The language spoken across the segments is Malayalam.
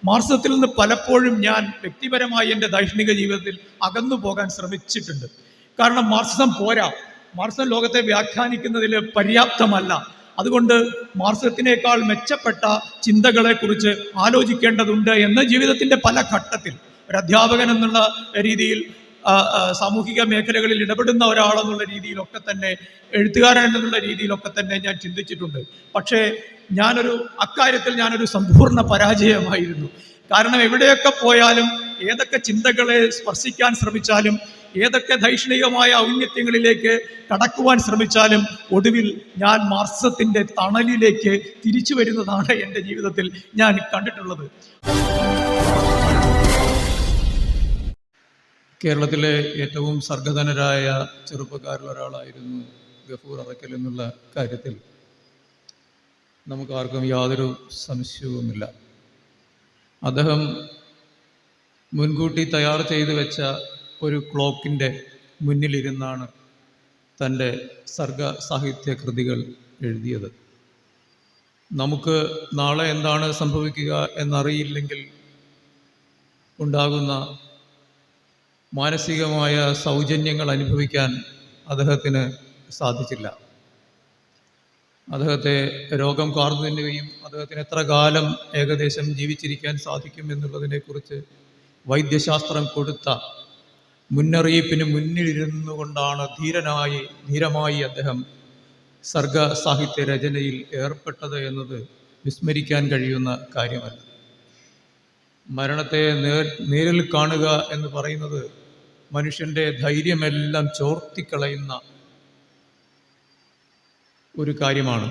മാർക്സിസത്തിൽ നിന്ന് പലപ്പോഴും ഞാൻ വ്യക്തിപരമായി എൻ്റെ ദൈനംദിന ജീവിതത്തിൽ അകന്നു പോകാൻ ശ്രമിച്ചിട്ടുണ്ട്. കാരണം മാർക്സിസം പോരാ, മാർക്സിസം ലോകത്തെ വ്യാഖ്യാനിക്കുന്നതിൽ പര്യാപ്തമല്ല. അതുകൊണ്ട് മാർക്സിസത്തിനേക്കാൾ മെച്ചപ്പെട്ട ചിന്തകളെക്കുറിച്ച് ആലോചിക്കേണ്ടതുണ്ട് എന്ന് ജീവിതത്തിൻ്റെ പല ഘട്ടത്തിൽ ഒരു അധ്യാപകൻ എന്നുള്ള രീതിയിൽ, സാമൂഹിക മേഖലകളിൽ ഇടപെടുന്ന ഒരാളെന്നുള്ള രീതിയിലൊക്കെ തന്നെ, എഴുത്തുകാരൻ എന്നുള്ള രീതിയിലൊക്കെ തന്നെ ഞാൻ ചിന്തിച്ചിട്ടുണ്ട്. പക്ഷേ അക്കാര്യത്തിൽ ഞാനൊരു സമ്പൂർണ്ണ പരാജയമായിരുന്നു. കാരണം എവിടെയൊക്കെ പോയാലും, ഏതൊക്കെ ചിന്തകളെ സ്പർശിക്കാൻ ശ്രമിച്ചാലും, ഏതൊക്കെ ധൈഷണികമായ ഔന്നത്യങ്ങളിലേക്ക് കടക്കുവാൻ ശ്രമിച്ചാലും ഒടുവിൽ ഞാൻ മാർക്സിസത്തിൻ്റെ തണലിലേക്ക് തിരിച്ചു വരുന്നതാണ് എൻ്റെ ജീവിതത്തിൽ ഞാൻ കണ്ടിട്ടുള്ളത്. കേരളത്തിലെ ഏറ്റവും സർഗധനരായ ചെറുപ്പക്കാരിൽ ഒരാളായിരുന്നു ഗഫൂർ അറക്കൽ എന്നുള്ള കാര്യത്തിൽ നമുക്കാർക്കും യാതൊരു സംശയവുമില്ല. അദ്ദേഹം മുൻകൂട്ടി തയ്യാർ ചെയ്തു വെച്ച ഒരു ക്ലോക്കിൻ്റെ മുന്നിലിരുന്നാണ് തൻ്റെ സർഗ സാഹിത്യ കൃതികൾ എഴുതിയത്. നമുക്ക് നാളെ എന്താണ് സംഭവിക്കുക എന്നറിയില്ലെങ്കിൽ ഉണ്ടാകുന്ന മാനസികമായ സൗജന്യങ്ങൾ അനുഭവിക്കാൻ അദ്ദേഹത്തിന് സാധിച്ചില്ല. അദ്ദേഹത്തെ രോഗം കാർന്നു തിന്നുകയും അദ്ദേഹത്തിന് എത്ര കാലം ഏകദേശം ജീവിച്ചിരിക്കാൻ സാധിക്കും എന്നുള്ളതിനെക്കുറിച്ച് വൈദ്യശാസ്ത്രം കൊടുത്ത മുന്നറിയിപ്പിന് മുന്നിലിരുന്നു കൊണ്ടാണ് ധീരമായി അദ്ദേഹം സർഗ സാഹിത്യ രചനയിൽ ഏർപ്പെട്ടത് എന്നത് വിസ്മരിക്കാൻ കഴിയുന്ന കാര്യമല്ല. മരണത്തെ നേരിൽ കാണുക എന്ന് പറയുന്നത് മനുഷ്യൻ്റെ ധൈര്യമെല്ലാം ചോർത്തിക്കളയുന്ന ഒരു കാര്യമാണ്.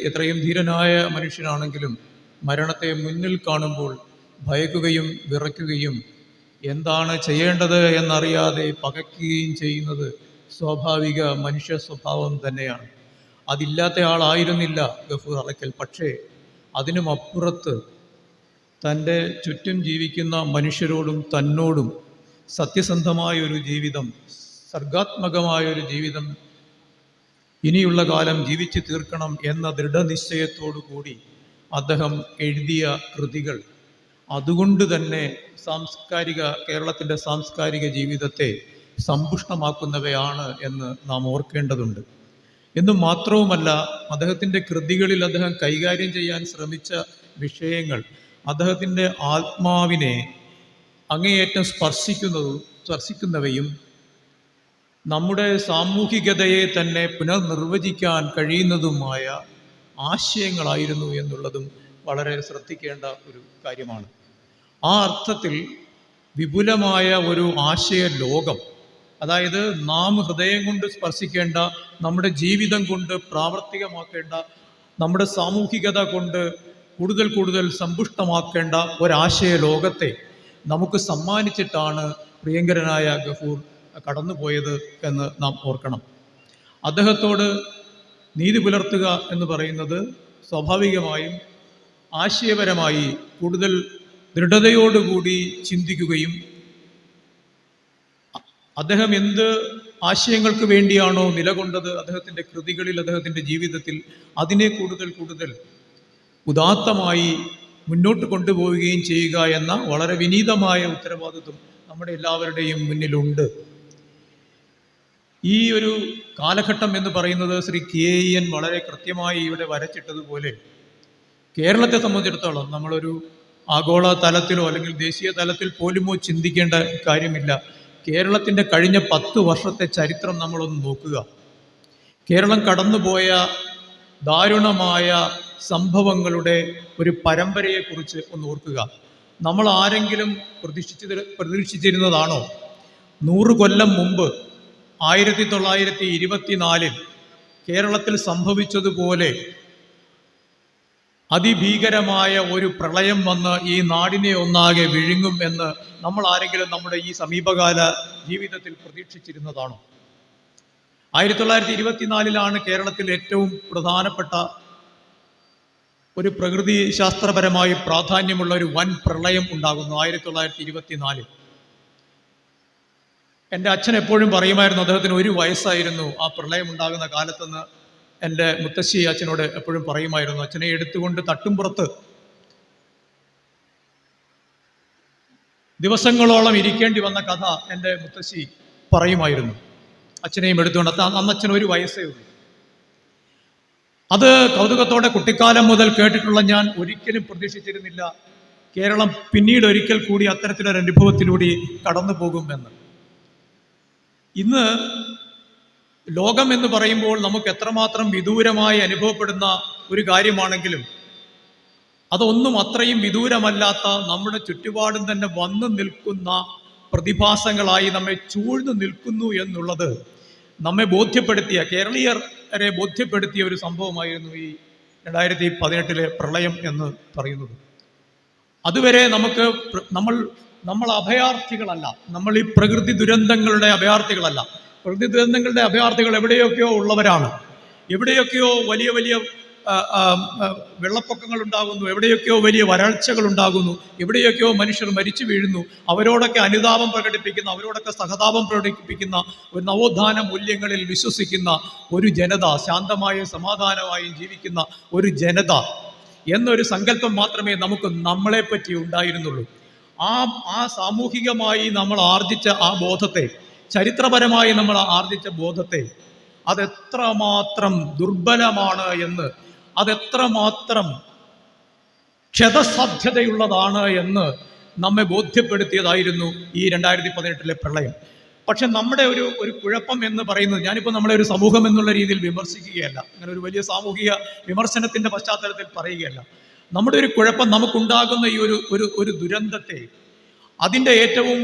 എത്രയും ധീരനായ മനുഷ്യനാണെങ്കിലും മരണത്തെ മുന്നിൽ കാണുമ്പോൾ ഭയക്കുകയും വിറയ്ക്കുകയും എന്താണ് ചെയ്യേണ്ടത് എന്നറിയാതെ പകയ്ക്കുകയും ചെയ്യുന്നത് സ്വാഭാവിക മനുഷ്യ സ്വഭാവം തന്നെയാണ്. അതില്ലാത്ത ആളായിരുന്നില്ല ഗഫൂർ അറക്കൽ. പക്ഷേ അതിനുമപ്പുറത്ത് തൻ്റെ ചുറ്റും ജീവിക്കുന്ന മനുഷ്യരോടും തന്നോടും സത്യസന്ധമായൊരു ജീവിതം, സർഗാത്മകമായൊരു ജീവിതം ഇനിയുള്ള കാലം ജീവിച്ചു തീർക്കണം എന്ന ദൃഢനിശ്ചയത്തോടു കൂടി അദ്ദേഹം എഴുതിയ കൃതികൾ അതുകൊണ്ട് തന്നെ കേരളത്തിൻ്റെ സാംസ്കാരിക ജീവിതത്തെ സമ്പുഷ്ടമാക്കുന്നവയാണ് എന്ന് നാം ഓർക്കേണ്ടതുണ്ട്. എന്നു മാത്രവുമല്ല, അദ്ദേഹത്തിൻ്റെ കൃതികളിൽ അദ്ദേഹം കൈകാര്യം ചെയ്യാൻ ശ്രമിച്ച വിഷയങ്ങൾ അദ്ദേഹത്തിൻ്റെ ആത്മാവിനെ അങ്ങേയറ്റം സ്പർശിക്കുന്നവയും നമ്മുടെ സാമൂഹികതയെ തന്നെ പുനർനിർവചിക്കാൻ കഴിയുന്നതുമായ ആശയങ്ങളായിരുന്നു എന്നുള്ളതും വളരെ ശ്രദ്ധിക്കേണ്ട ഒരു കാര്യമാണ്. ആ അർത്ഥത്തിൽ വിപുലമായ ഒരു ആശയ ലോകം, അതായത് നാം ഹൃദയം കൊണ്ട് സ്പർശിക്കേണ്ട, നമ്മുടെ ജീവിതം കൊണ്ട് പ്രാവർത്തികമാക്കേണ്ട, നമ്മുടെ സാമൂഹികത കൊണ്ട് കൂടുതൽ സമ്പുഷ്ടമാക്കേണ്ട ഒരാശയ ലോകത്തെ നമുക്ക് സമ്മാനിച്ചിട്ടാണ് പ്രിയങ്കരനായ ഗഫൂർ കടന്നുപോയത് എന്ന് നാം ഓർക്കണം. അദ്ദേഹത്തോട് നീതി പുലർത്തുക എന്ന് പറയുന്നത് സ്വാഭാവികമായും ആശയപരമായി കൂടുതൽ ദൃഢതയോടുകൂടി ചിന്തിക്കുകയും അദ്ദേഹം എന്ത് ആശയങ്ങൾക്ക് വേണ്ടിയാണോ നിലകൊണ്ടത് അദ്ദേഹത്തിൻ്റെ കൃതികളിൽ, അദ്ദേഹത്തിൻ്റെ ജീവിതത്തിൽ, അതിനെ കൂടുതൽ ഉദാത്തമായി മുന്നോട്ട് കൊണ്ടുപോവുകയും ചെയ്യുക എന്ന വളരെ വിനീതമായ ഉത്തരവാദിത്വം നമ്മുടെ എല്ലാവരുടെയും മുന്നിലുണ്ട്. ഈ ഒരു കാലഘട്ടം എന്ന് പറയുന്നത് ശ്രീ KEN വളരെ കൃത്യമായി ഇവിടെ വരച്ചിട്ടതുപോലെ കേരളത്തെ സംബന്ധിച്ചിടത്തോളം നമ്മളൊരു ആഗോള തലത്തിലോ അല്ലെങ്കിൽ ദേശീയ തലത്തിൽ പോലുമോ ചിന്തിക്കേണ്ട കാര്യമില്ല. കേരളത്തിൻ്റെ കഴിഞ്ഞ 10 വർഷത്തെ ചരിത്രം നമ്മളൊന്ന് നോക്കുക. കേരളം കടന്നുപോയ ദാരുണമായ സംഭവങ്ങളുടെ ഒരു പരമ്പരയെക്കുറിച്ച് ഒന്ന് ഓർക്കുക. നമ്മൾ ആരെങ്കിലും പ്രതീക്ഷിച്ചിരുന്നതാണോ 100 കൊല്ലം മുമ്പ് 1924 കേരളത്തിൽ സംഭവിച്ചതുപോലെ അതിഭീകരമായ ഒരു പ്രളയം വന്ന് ഈ നാടിനെ ഒന്നാകെ വിഴുങ്ങും എന്ന് നമ്മൾ ആരെങ്കിലും നമ്മുടെ ഈ സമീപകാല ജീവിതത്തിൽ പ്രതീക്ഷിച്ചിരുന്നതാണോ? 1924 കേരളത്തിൽ ഏറ്റവും പ്രധാനപ്പെട്ട ഒരു പ്രകൃതി ശാസ്ത്രപരമായി പ്രാധാന്യമുള്ള ഒരു വൻ പ്രളയം ഉണ്ടാകുന്നു. 1924 എൻ്റെ അച്ഛൻ എപ്പോഴും പറയുമായിരുന്നു, അദ്ദേഹത്തിന് 1 വയസ്സായിരുന്നു ആ പ്രളയം ഉണ്ടാകുന്ന കാലത്തെന്ന് എൻ്റെ മുത്തശ്ശി അച്ഛനോട് എപ്പോഴും പറയുമായിരുന്നു. അച്ഛനെ എടുത്തുകൊണ്ട് തട്ടുംപുറത്ത് ദിവസങ്ങളോളം ഇരിക്കേണ്ടി വന്ന കഥ എൻ്റെ മുത്തശ്ശി പറയുമായിരുന്നു. അച്ഛനെയും എടുത്തുകൊണ്ട്, അന്ന് അച്ഛൻ 1 വയസ്സേ ഉള്ളൂ. അത് കൗതുകത്തോടെ കുട്ടിക്കാലം മുതൽ കേട്ടിട്ടുള്ള ഞാൻ ഒരിക്കലും പ്രതീക്ഷിച്ചിരുന്നില്ല കേരളം പിന്നീട് ഒരിക്കൽ കൂടി അത്തരത്തിലൊരു അനുഭവത്തിലൂടെ കടന്നു പോകുമെന്ന്. ഇന്ന് ലോകം എന്ന് പറയുമ്പോൾ നമുക്ക് എത്രമാത്രം വിദൂരമായി അനുഭവപ്പെടുന്ന ഒരു കാര്യമാണെങ്കിലും അതൊന്നും അത്രയും വിദൂരമല്ലാത്ത നമ്മുടെ ചുറ്റുപാടും തന്നെ വന്നു നിൽക്കുന്ന പ്രതിഭാസങ്ങളായി നമ്മെ ചൂഴ്ന്നു നിൽക്കുന്നു എന്നുള്ളത് നമ്മെ ബോധ്യപ്പെടുത്തിയ, കേരളീയരെ ബോധ്യപ്പെടുത്തിയ ഒരു സംഭവമായിരുന്നു ഈ 2018 പ്രളയം എന്ന് പറയുന്നത്. അതുവരെ നമ്മൾ അഭയാർത്ഥികളല്ല, നമ്മൾ ഈ പ്രകൃതി ദുരന്തങ്ങളുടെ അഭയാർത്ഥികളല്ല. പ്രകൃതി ദുരന്തങ്ങളുടെ അഭയാർത്ഥികൾ എവിടെയൊക്കെയോ ഉള്ളവരാണ്. എവിടെയൊക്കെയോ വലിയ വലിയ വെള്ളപ്പൊക്കങ്ങൾ ഉണ്ടാകുന്നു, എവിടെയൊക്കെയോ വലിയ വരൾച്ചകൾ ഉണ്ടാകുന്നു, എവിടെയൊക്കെയോ മനുഷ്യർ മരിച്ചു വീഴുന്നു. അവരോടൊക്കെ അനുതാപം പ്രകടിപ്പിക്കുന്ന, അവരോടൊക്കെ സഹതാപം പ്രകടിപ്പിക്കുന്ന, ഒരു നവോത്ഥാന മൂല്യങ്ങളിൽ വിശ്വസിക്കുന്ന ഒരു ജനത, ശാന്തമായും സമാധാനമായും ജീവിക്കുന്ന ഒരു ജനത എന്നൊരു സങ്കല്പം മാത്രമേ നമുക്ക് നമ്മളെപ്പറ്റി ഉണ്ടായിരുന്നുള്ളൂ. ആ സാമൂഹികമായി നമ്മൾ ആർജിച്ച ആ ബോധത്തെ, ചരിത്രപരമായി നമ്മൾ ആർജിച്ച ബോധത്തെ അതെത്രമാത്രം ദുർബലമാണ് എന്ന്, അതെത്രമാത്രം ക്ഷതസാധ്യതയുള്ളതാണ് എന്ന് നമ്മെ ബോധ്യപ്പെടുത്തിയതായിരുന്നു ഈ 2018 പ്രളയം. പക്ഷെ നമ്മുടെ ഒരു കുഴപ്പം എന്ന് പറയുന്നത്, ഞാനിപ്പോൾ നമ്മളെ ഒരു സമൂഹം എന്നുള്ള രീതിയിൽ വിമർശിക്കുകയല്ല, അങ്ങനെ ഒരു വലിയ സാമൂഹിക വിമർശനത്തിൻ്റെ പശ്ചാത്തലത്തിൽ പറയുകയല്ല. നമ്മുടെ ഒരു കുഴപ്പം, നമുക്കുണ്ടാകുന്ന ഈ ഒരു ദുരന്തത്തെ അതിൻ്റെ ഏറ്റവും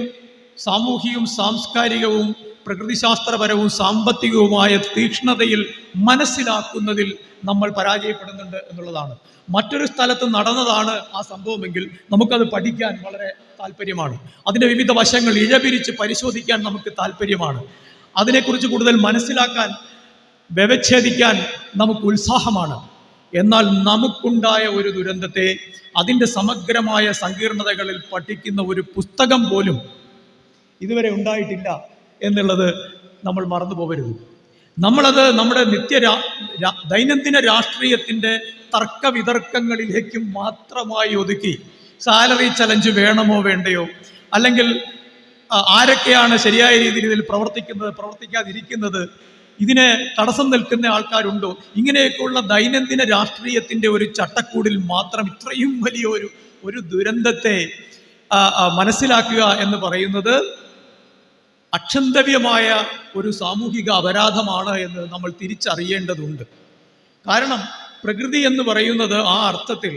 സാമൂഹികവും സാംസ്കാരികവും പ്രകൃതിശാസ്ത്രപരവും സാമ്പത്തികവുമായ തീക്ഷ്ണതയിൽ മനസ്സിലാക്കുന്നതിൽ നമ്മൾ പരാജയപ്പെടുന്നുണ്ട് എന്നുള്ളതാണ്. മറ്റൊരു സ്ഥലത്ത് നടന്നതാണ് ആ സംഭവമെങ്കിൽ നമുക്കത് പഠിക്കാൻ വളരെ താല്പര്യമാണ്. അതിൻ്റെ വിവിധ വശങ്ങൾ ഇഴപിരിച്ച് പരിശോധിക്കാൻ നമുക്ക് താല്പര്യമാണ്. അതിനെക്കുറിച്ച് കൂടുതൽ മനസ്സിലാക്കാൻ, വ്യവച്ഛേദിക്കാൻ നമുക്ക് ഉത്സാഹമാണ്. എന്നാൽ നമുക്കുണ്ടായ ഒരു ദുരന്തത്തെ അതിൻ്റെ സമഗ്രമായ സങ്കീർണതകളിൽ പഠിക്കുന്ന ഒരു പുസ്തകം പോലും ഇതുവരെ ഉണ്ടായിട്ടില്ല എന്നുള്ളത് നമ്മൾ മറന്നു പോകരുത്. നമ്മളത് നമ്മുടെ ദൈനംദിന രാഷ്ട്രീയത്തിൻ്റെ തർക്കവിതർക്കങ്ങളിലേക്കും മാത്രമായി ഒതുക്കി, സാലറി ചലഞ്ച് വേണമോ വേണ്ടയോ, അല്ലെങ്കിൽ ആരൊക്കെയാണ് ശരിയായ രീതിയിൽ ഇതിൽ പ്രവർത്തിക്കുന്നത്, പ്രവർത്തിക്കാതിരിക്കുന്നത്, ഇതിനെ തടസ്സം നിൽക്കുന്ന ആൾക്കാരുണ്ടോ, ഇങ്ങനെയൊക്കെയുള്ള ദൈനംദിന രാഷ്ട്രീയത്തിൻ്റെ ഒരു ചട്ടക്കൂടിൽ മാത്രം ഇത്രയും വലിയ ഒരു ദുരന്തത്തെ മനസ്സിലാക്കുക എന്ന് പറയുന്നത് അക്ഷന്തവ്യമായ ഒരു സാമൂഹിക അപരാധമാണ് എന്ന് നമ്മൾ തിരിച്ചറിയേണ്ടതുണ്ട്. കാരണം പ്രകൃതി എന്ന് പറയുന്നത് ആ അർത്ഥത്തിൽ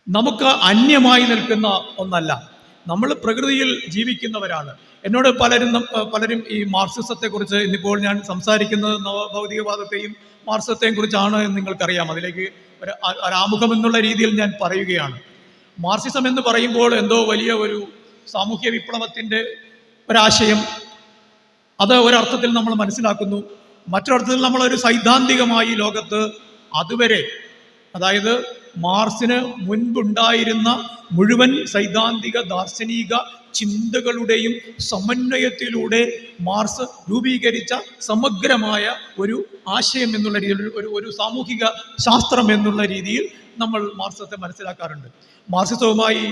നമുക്ക് അന്യമായി നിൽക്കുന്ന ഒന്നല്ല. നമ്മൾ പ്രകൃതിയിൽ ജീവിക്കുന്നവരാണ്. എന്നോട് പലരും ഈ മാർക്സിസത്തെക്കുറിച്ച്, ഇന്നിപ്പോൾ ഞാൻ സംസാരിക്കുന്നത് നവഭൗതികവാദത്തെയും മാർക്സിസത്തെയും കുറിച്ചാണ് എന്ന് നിങ്ങൾക്കറിയാം. അതിലേക്ക് ഒരാമുഖം എന്നുള്ള രീതിയിൽ ഞാൻ പറയുകയാണ്. മാർക്സിസം എന്ന് പറയുമ്പോൾ എന്തോ വലിയ ഒരു സാമൂഹ്യ വിപ്ലവത്തിൻ്റെ ഒരാശയം, അത് ഒരർത്ഥത്തിൽ നമ്മൾ മനസ്സിലാക്കുന്നു. മറ്റൊരർത്ഥത്തിൽ നമ്മളൊരു സൈദ്ധാന്തികമായി ലോകത്ത് അതുവരെ, അതായത് മാർക്സിന് മുൻപുണ്ടായിരുന്ന മുഴുവൻ സൈദ്ധാന്തിക ദാർശനിക ചിന്തകളുടെയും സമന്വയത്തിലൂടെ മാർക്സ് രൂപീകരിച്ച സമഗ്രമായ ഒരു ആശയം എന്നുള്ള രീതിയിൽ, ഒരു സാമൂഹിക ശാസ്ത്രം എന്നുള്ള രീതിയിൽ നമ്മൾ മാർക്സിസത്തെ മനസ്സിലാക്കാറുണ്ട്. മാർക്സിസവുമായി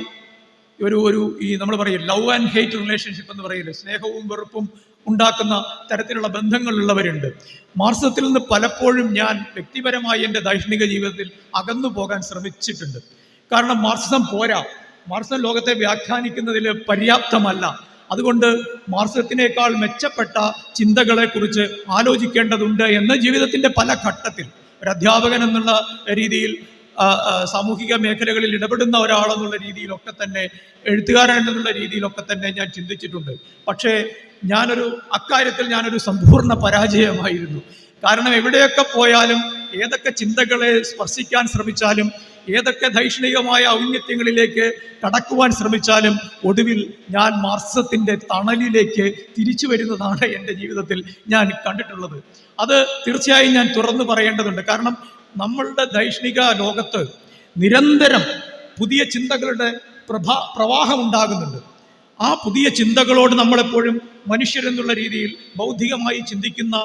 ഈ നമ്മൾ പറയും ലവ് ആൻഡ് ഹെയ്റ്റ് റിലേഷൻഷിപ്പ് എന്ന് പറയില്ലേ, സ്നേഹവും വെറുപ്പും ഉണ്ടാക്കുന്ന തരത്തിലുള്ള ബന്ധങ്ങളുള്ളവരുണ്ട്. മാർക്സിസത്തിൽ നിന്ന് പലപ്പോഴും ഞാൻ വ്യക്തിപരമായി എൻ്റെ ദൈനംദിന ജീവിതത്തിൽ അകന്നു പോകാൻ ശ്രമിച്ചിട്ടുണ്ട്. കാരണം മാർക്സിസം പോരാ, മാർക്സിസം ലോകത്തെ വ്യാഖ്യാനിക്കുന്നതിൽ പര്യാപ്തമല്ല. അതുകൊണ്ട് മാർക്സിസത്തിനേക്കാൾ മെച്ചപ്പെട്ട ചിന്തകളെക്കുറിച്ച് ആലോചിക്കേണ്ടതുണ്ട് എന്ന് ജീവിതത്തിൻ്റെ പല ഘട്ടത്തിൽ ഒരു അധ്യാപകൻ എന്നുള്ള രീതിയിൽ, സാമൂഹിക മേഖലകളിൽ ഇടപെടുന്ന ഒരാളെന്നുള്ള രീതിയിലൊക്കെ തന്നെ, എഴുത്തുകാരൻ എന്നുള്ള രീതിയിലൊക്കെ തന്നെ ഞാൻ ചിന്തിച്ചിട്ടുണ്ട്. പക്ഷേ അക്കാര്യത്തിൽ ഞാനൊരു സമ്പൂർണ്ണ പരാജയമായിരുന്നു. കാരണം എവിടെയൊക്കെ പോയാലും, ഏതൊക്കെ ചിന്തകളെ സ്പർശിക്കാൻ ശ്രമിച്ചാലും, ഏതൊക്കെ ധൈഷണികമായ ഔന്നത്യങ്ങളിലേക്ക് കടക്കുവാൻ ശ്രമിച്ചാലും ഒടുവിൽ ഞാൻ മാർക്സിസത്തിൻ്റെ തണലിലേക്ക് തിരിച്ചു വരുന്നതാണ് എൻ്റെ ജീവിതത്തിൽ ഞാൻ കണ്ടിട്ടുള്ളത്. അത് തീർച്ചയായും ഞാൻ തുറന്നു പറയേണ്ടതുണ്ട്. കാരണം നമ്മളുടെ ദൈഷ്ണിക ലോകത്ത് നിരന്തരം പുതിയ ചിന്തകളുടെ പ്രവാഹം ഉണ്ടാകുന്നുണ്ട്. ആ പുതിയ ചിന്തകളോട് നമ്മളെപ്പോഴും മനുഷ്യരെന്നുള്ള രീതിയിൽ, ബൗദ്ധികമായി ചിന്തിക്കുന്ന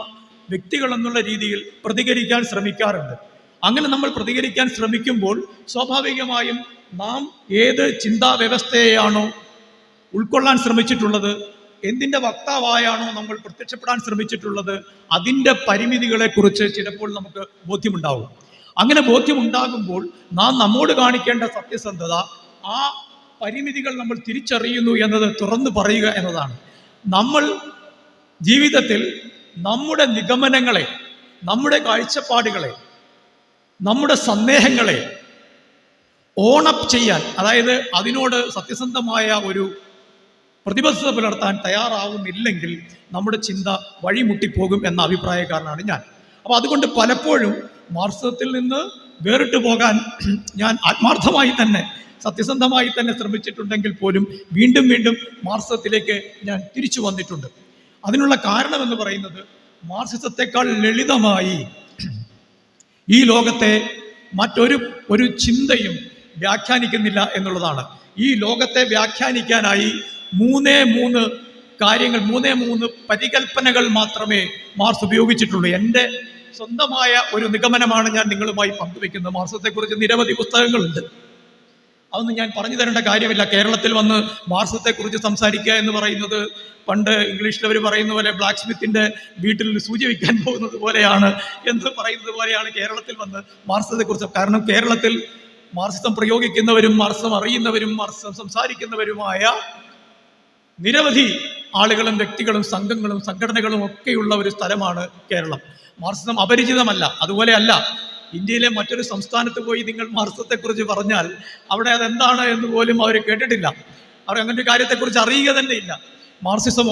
വ്യക്തികൾ എന്നുള്ള രീതിയിൽ പ്രതികരിക്കാൻ ശ്രമിക്കാറുണ്ട്. അങ്ങനെ നമ്മൾ പ്രതികരിക്കാൻ ശ്രമിക്കുമ്പോൾ സ്വാഭാവികമായും നാം ഏത് ചിന്താ വ്യവസ്ഥയെയാണോ ഉൾക്കൊള്ളാൻ ശ്രമിച്ചിട്ടുള്ളത്, എന്തിൻ്റെ വക്താവായാണോ നമ്മൾ പ്രത്യക്ഷപ്പെടാൻ ശ്രമിച്ചിട്ടുള്ളത്, അതിൻ്റെ പരിമിതികളെക്കുറിച്ച് ചിലപ്പോൾ നമുക്ക് ബോധ്യമുണ്ടാവും. അങ്ങനെ ബോധ്യമുണ്ടാകുമ്പോൾ നാം നമ്മോട് കാണിക്കേണ്ട സത്യസന്ധത, ആ പരിമിതികൾ നമ്മൾ തിരിച്ചറിയുന്നു എന്നത് തുറന്നു പറയുക എന്നതാണ്. നമ്മൾ ജീവിതത്തിൽ നമ്മുടെ നിഗമനങ്ങളെ, നമ്മുടെ കാഴ്ചപ്പാടുകളെ, നമ്മുടെ സന്ദേഹങ്ങളെ ഓണപ്പ് ചെയ്യാൻ, അതായത് അതിനോട് സത്യസന്ധമായ ഒരു പ്രതിബദ്ധത പുലർത്താൻ തയ്യാറാവുന്നില്ലെങ്കിൽ നമ്മുടെ ചിന്ത വഴിമുട്ടിപ്പോകും എന്ന അഭിപ്രായക്കാരനാണ് ഞാൻ. അപ്പോൾ അതുകൊണ്ട് പലപ്പോഴും മാർക്സിസത്തിൽ നിന്ന് വേറിട്ട് പോകാൻ ഞാൻ ആത്മാർത്ഥമായി തന്നെ, സത്യസന്ധമായി തന്നെ ശ്രമിച്ചിട്ടുണ്ടെങ്കിൽ പോലും വീണ്ടും വീണ്ടും മാർക്സിസത്തിലേക്ക് ഞാൻ തിരിച്ചു വന്നിട്ടുണ്ട്. അതിനുള്ള കാരണമെന്ന് പറയുന്നത്, മാർക്സിസത്തെക്കാൾ ലളിതമായി ഈ ലോകത്തെ മറ്റൊരു ചിന്തയും വ്യാഖ്യാനിക്കുന്നില്ല എന്നുള്ളതാണ്. ഈ ലോകത്തെ വ്യാഖ്യാനിക്കാനായി മൂന്ന് കാര്യങ്ങൾ, മൂന്ന് പരികൽപ്പനകൾ മാത്രമേ മാർക്സ് ഉപയോഗിച്ചിട്ടുള്ളൂ. എൻ്റെ സ്വന്തമായ ഒരു നിഗമനമാണ് ഞാൻ നിങ്ങളുമായി പങ്കുവെക്കുന്നത്. മാർക്സിസത്തെക്കുറിച്ച് നിരവധി പുസ്തകങ്ങളുണ്ട്, അതൊന്നും ഞാൻ പറഞ്ഞു തരേണ്ട കാര്യമില്ല. കേരളത്തിൽ വന്ന് മാർക്സിസത്തെക്കുറിച്ച് സംസാരിക്കുക എന്ന് പറയുന്നത് പണ്ട് ഇംഗ്ലീഷിൽ അവർ പറയുന്ന പോലെ ബ്ലാക്ക് സ്മിത്തിൻ്റെ വീട്ടിൽ സൂചി വയ്ക്കാൻ പോകുന്നത് പോലെയാണ് എന്ന് പറയുന്നത് പോലെയാണ് കേരളത്തിൽ വന്ന് മാർക്സിസത്തെക്കുറിച്ച്. കാരണം കേരളത്തിൽ മാർക്സിസം പ്രയോഗിക്കുന്നവരും മാർക്സിസം അറിയുന്നവരും മാർക്സിസം സംസാരിക്കുന്നവരുമായ നിരവധി ആളുകളും വ്യക്തികളും സംഘങ്ങളും സംഘടനകളും ഒക്കെയുള്ള ഒരു സ്ഥലമാണ് കേരളം. മാർക്സിസം അപരിചിതമല്ല. അതുപോലെ അല്ല, ഇന്ത്യയിലെ മറ്റൊരു സംസ്ഥാനത്ത് പോയി നിങ്ങൾ മാർക്സിസത്തെക്കുറിച്ച് പറഞ്ഞാൽ അവിടെ അതെന്താണ് എന്ന് പോലും അവർ കേട്ടിട്ടില്ല. അവർ അങ്ങനെ ഒരു കാര്യത്തെക്കുറിച്ച് അറിയുക തന്നെ ഇല്ല. മാർക്സിസം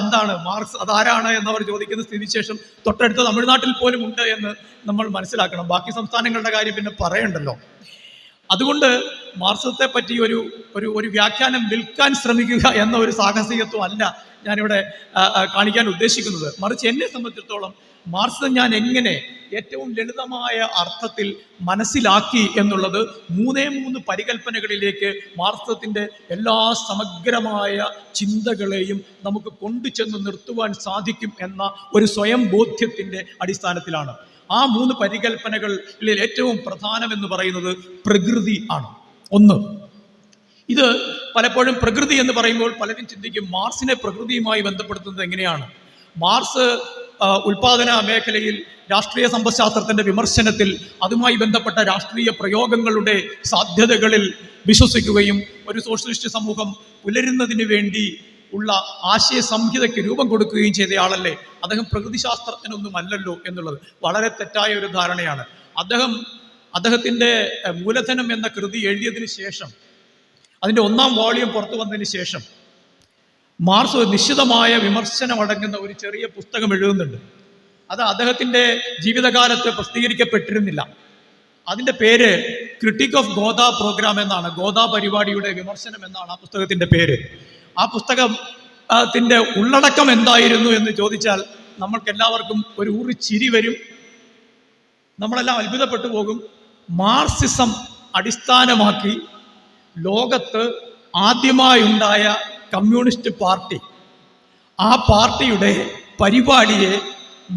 എന്താണ്, മാർക്സ് അതാരാണ് എന്നവർ ചോദിക്കുന്ന സ്ഥിതിവിശേഷം തൊട്ടടുത്ത തമിഴ്നാട്ടിൽ പോലും ഉണ്ട് എന്ന് നമ്മൾ മനസ്സിലാക്കണം. ബാക്കി സംസ്ഥാനങ്ങളുടെ കാര്യം പിന്നെ പറയണ്ടല്ലോ. അതുകൊണ്ട് മാർക്സിസത്തെ പറ്റി ഒരു വ്യാഖ്യാനം വിൽക്കാൻ ശ്രമിക്കുക എന്ന ഒരു സാഹസികത്വം അല്ല ഞാനിവിടെ കാണിക്കാൻ ഉദ്ദേശിക്കുന്നത്. മറിച്ച് എന്നെ സംബന്ധിച്ചിടത്തോളം മാർക്സിസം ഞാൻ എങ്ങനെ ഏറ്റവും ലളിതമായ അർത്ഥത്തിൽ മനസ്സിലാക്കി എന്നുള്ളത് മൂന്ന് പരികൽപ്പനകളിലേക്ക് മാർക്സിസത്തിൻ്റെ എല്ലാ സമഗ്രമായ ചിന്തകളെയും നമുക്ക് കൊണ്ടുചെന്ന് നിർത്തുവാൻ സാധിക്കും എന്ന ഒരു സ്വയം ബോധ്യത്തിൻ്റെ അടിസ്ഥാനത്തിലാണ്. ആ 3 പരികൽപ്പനകളിൽ ഏറ്റവും പ്രധാനമെന്ന് പറയുന്നത് പ്രകൃതി ആണ്. ഒന്ന്, ഇത് പലപ്പോഴും പ്രകൃതി എന്ന് പറയുമ്പോൾ പലരും ചിന്തിക്കും മാർക്സിനെ പ്രകൃതിയുമായി ബന്ധപ്പെടുത്തുന്നത് എങ്ങനെയാണ്. മാർക്സ് ഉൽപാദന മേഖലയിൽ രാഷ്ട്രീയ സമ്പദ്ശാസ്ത്രത്തിൻ്റെ വിമർശനത്തിൽ അതുമായി ബന്ധപ്പെട്ട രാഷ്ട്രീയ പ്രയോഗങ്ങളുടെ സാധ്യതകളിൽ വിശ്വസിക്കുകയും ഒരു സോഷ്യലിസ്റ്റ് സമൂഹം പുലരുന്നതിന് വേണ്ടി ഉള്ള ആശയ സംഹിതയ്ക്ക് രൂപം കൊടുക്കുകയും ചെയ്തയാളല്ലേ. അദ്ദേഹം പ്രകൃതിശാസ്ത്രജ്ഞനൊന്നുമല്ലല്ലോ എന്നുള്ളത് വളരെ തെറ്റായ ഒരു ധാരണയാണ്. അദ്ദേഹത്തിൻ്റെ മൂലധനം എന്ന കൃതി എഴുതിയതിന് ശേഷം, അതിൻ്റെ 1ാം വോളിയം പുറത്തു വന്നതിന് ശേഷം മാർക്സ് നിശ്ചിതമായ വിമർശനമടങ്ങുന്ന ഒരു ചെറിയ പുസ്തകം എഴുതുന്നുണ്ട്. അത് അദ്ദേഹത്തിൻ്റെ ജീവിതകാലത്ത് പ്രസിദ്ധീകരിക്കപ്പെട്ടിരുന്നില്ല. അതിൻ്റെ പേര് ക്രിട്ടിക് ഓഫ് ഗോദ പ്രോഗ്രാം എന്നാണ്. ഗോദ പരിപാടിയുടെ വിമർശനം എന്നാണ് ആ പുസ്തകത്തിൻ്റെ പേര്. ആ പുസ്തകത്തിൻ്റെ ഉള്ളടക്കം എന്തായിരുന്നു എന്ന് ചോദിച്ചാൽ നമ്മൾക്കെല്ലാവർക്കും ഒരു ചിരി വരും. നമ്മളെല്ലാം അത്ഭുതപ്പെട്ടു പോകും. മാർക്സിസം അടിസ്ഥാനമാക്കി ലോകത്ത് ആദ്യമായുണ്ടായ കമ്മ്യൂണിസ്റ്റ് പാർട്ടി, ആ പാർട്ടിയുടെ പരിപാടിയെ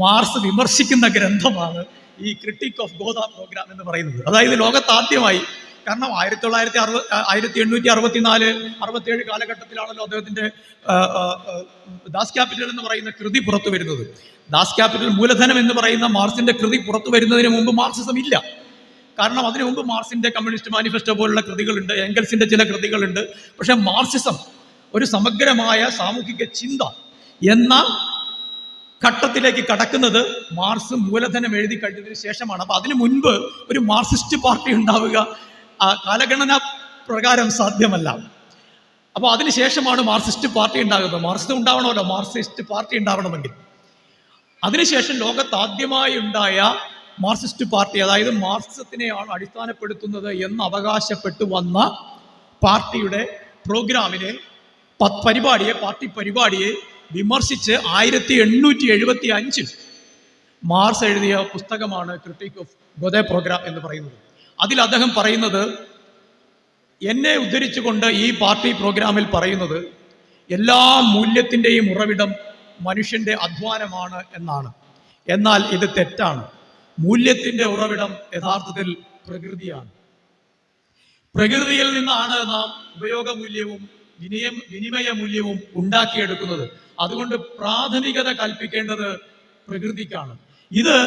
മാർക്സ് വിമർശിക്കുന്ന ഗ്രന്ഥമാണ് ഈ ക്രിട്ടിക് ഓഫ് ഗോദ പ്രോഗ്രാം എന്ന് പറയുന്നത്. അതായത് ലോകത്ത് ആദ്യമായി, കാരണം 1864-67 കാലഘട്ടത്തിലാണല്ലോ അദ്ദേഹത്തിൻ്റെ ദാസ് ക്യാപിറ്റൽ എന്ന് പറയുന്ന കൃതി പുറത്തു വരുന്നത്. ദാസ് ക്യാപിറ്റൽ, മൂലധനം എന്ന് പറയുന്ന മാർക്സിൻ്റെ കൃതി പുറത്തു വരുന്നതിന് മുമ്പ് മാർക്സിസം ഇല്ല. കാരണം അതിനു മുമ്പ് മാർക്സിൻ്റെ കമ്മ്യൂണിസ്റ്റ് മാനിഫെസ്റ്റോ പോലുള്ള കൃതികളുണ്ട്, എംഗൽസിൻ്റെ ചില കൃതികളുണ്ട്. പക്ഷെ മാർക്സിസം ഒരു സമഗ്രമായ സാമൂഹിക ചിന്ത എന്ന ഘട്ടത്തിലേക്ക് കടക്കുന്നത് മാർക്സ് മൂലധനം എഴുതി കഴിഞ്ഞതിന് ശേഷമാണ്. അപ്പോൾ അതിനു മുൻപ് ഒരു മാർക്സിസ്റ്റ് പാർട്ടി ഉണ്ടാവുക കാലഗണന പ്രകാരം സാധ്യമല്ല. അപ്പോൾ അതിനുശേഷമാണ് മാർക്സിസ്റ്റ് പാർട്ടി ഉണ്ടാകുന്നത്. മാർക്സിസം ഉണ്ടാവണമല്ലോ, മാർക്സിസ്റ്റ് പാർട്ടി ഉണ്ടാവണമെങ്കിൽ. അതിനുശേഷം ലോകത്ത് ആദ്യമായി ഉണ്ടായ മാർക്സിസ്റ്റ് പാർട്ടി, അതായത് മാർക്സിസത്തിനെയാണ് അടിസ്ഥാനപ്പെടുത്തുന്നത് എന്ന് അവകാശപ്പെട്ടു വന്ന പാർട്ടിയുടെ പ്രോഗ്രാമിനെ, പാർട്ടി പരിപാടിയെ വിമർശിച്ച് 1875 മാർക്സ് എഴുതിയ പുസ്തകമാണ് ക്രിട്ടിക് ഓഫ് ഗോദ പ്രോഗ്രാം എന്ന് പറയുന്നത്. അതിൽ അദ്ദേഹം പറയുന്നത്, എന്നെ ഉദ്ധരിച്ചുകൊണ്ട് ഈ പാർട്ടി പ്രോഗ്രാമിൽ പറയുന്നത്, എല്ലാ മൂല്യത്തിൻ്റെയും ഉറവിടം മനുഷ്യൻ്റെ അധ്വാനമാണ് എന്നാണ്. എന്നാൽ ഇത് തെറ്റാണ്. മൂല്യത്തിൻ്റെ ഉറവിടം യഥാർത്ഥത്തിൽ പ്രകൃതിയാണ്. പ്രകൃതിയിൽ നിന്നാണ് നാം ഉപയോഗമൂല്യവും വിനിമയ മൂല്യവും ഉണ്ടാക്കിയെടുക്കുന്നത്. അതുകൊണ്ട് പ്രാഥമികത കൽപ്പിക്കേണ്ടത് പ്രകൃതിക്കാണ്. ഇത്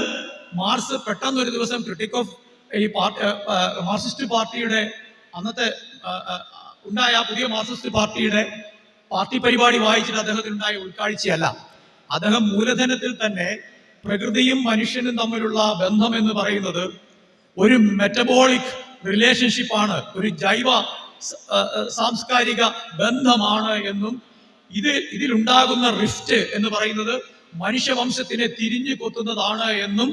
മാർക്സ് പെട്ടെന്ന് ഒരു ദിവസം ക്രിട്ടിക് ഓഫ് ഈ മാർക്സിസ്റ്റ് പാർട്ടിയുടെ അന്നത്തെ ഉണ്ടായ പുതിയ മാർക്സിസ്റ്റ് പാർട്ടിയുടെ പാർട്ടി പരിപാടി വായിച്ചിട്ട് അദ്ദേഹത്തിനുണ്ടായ ഉൾക്കാഴ്ചയല്ല. അദ്ദേഹം മൂലധനത്തിൽ തന്നെ പ്രകൃതിയും മനുഷ്യനും തമ്മിലുള്ള ബന്ധം എന്ന് പറയുന്നത് ഒരു മെറ്റബോളിക് റിലേഷൻഷിപ്പാണ്, ഒരു ജൈവ സാംസ്കാരിക ബന്ധമാണ് എന്നും ഇതിലുണ്ടാകുന്ന റിഫ്റ്റ് എന്ന് പറയുന്നത് മനുഷ്യവംശത്തിനെ തിരിഞ്ഞു കൊത്തുന്നതാണ് എന്നും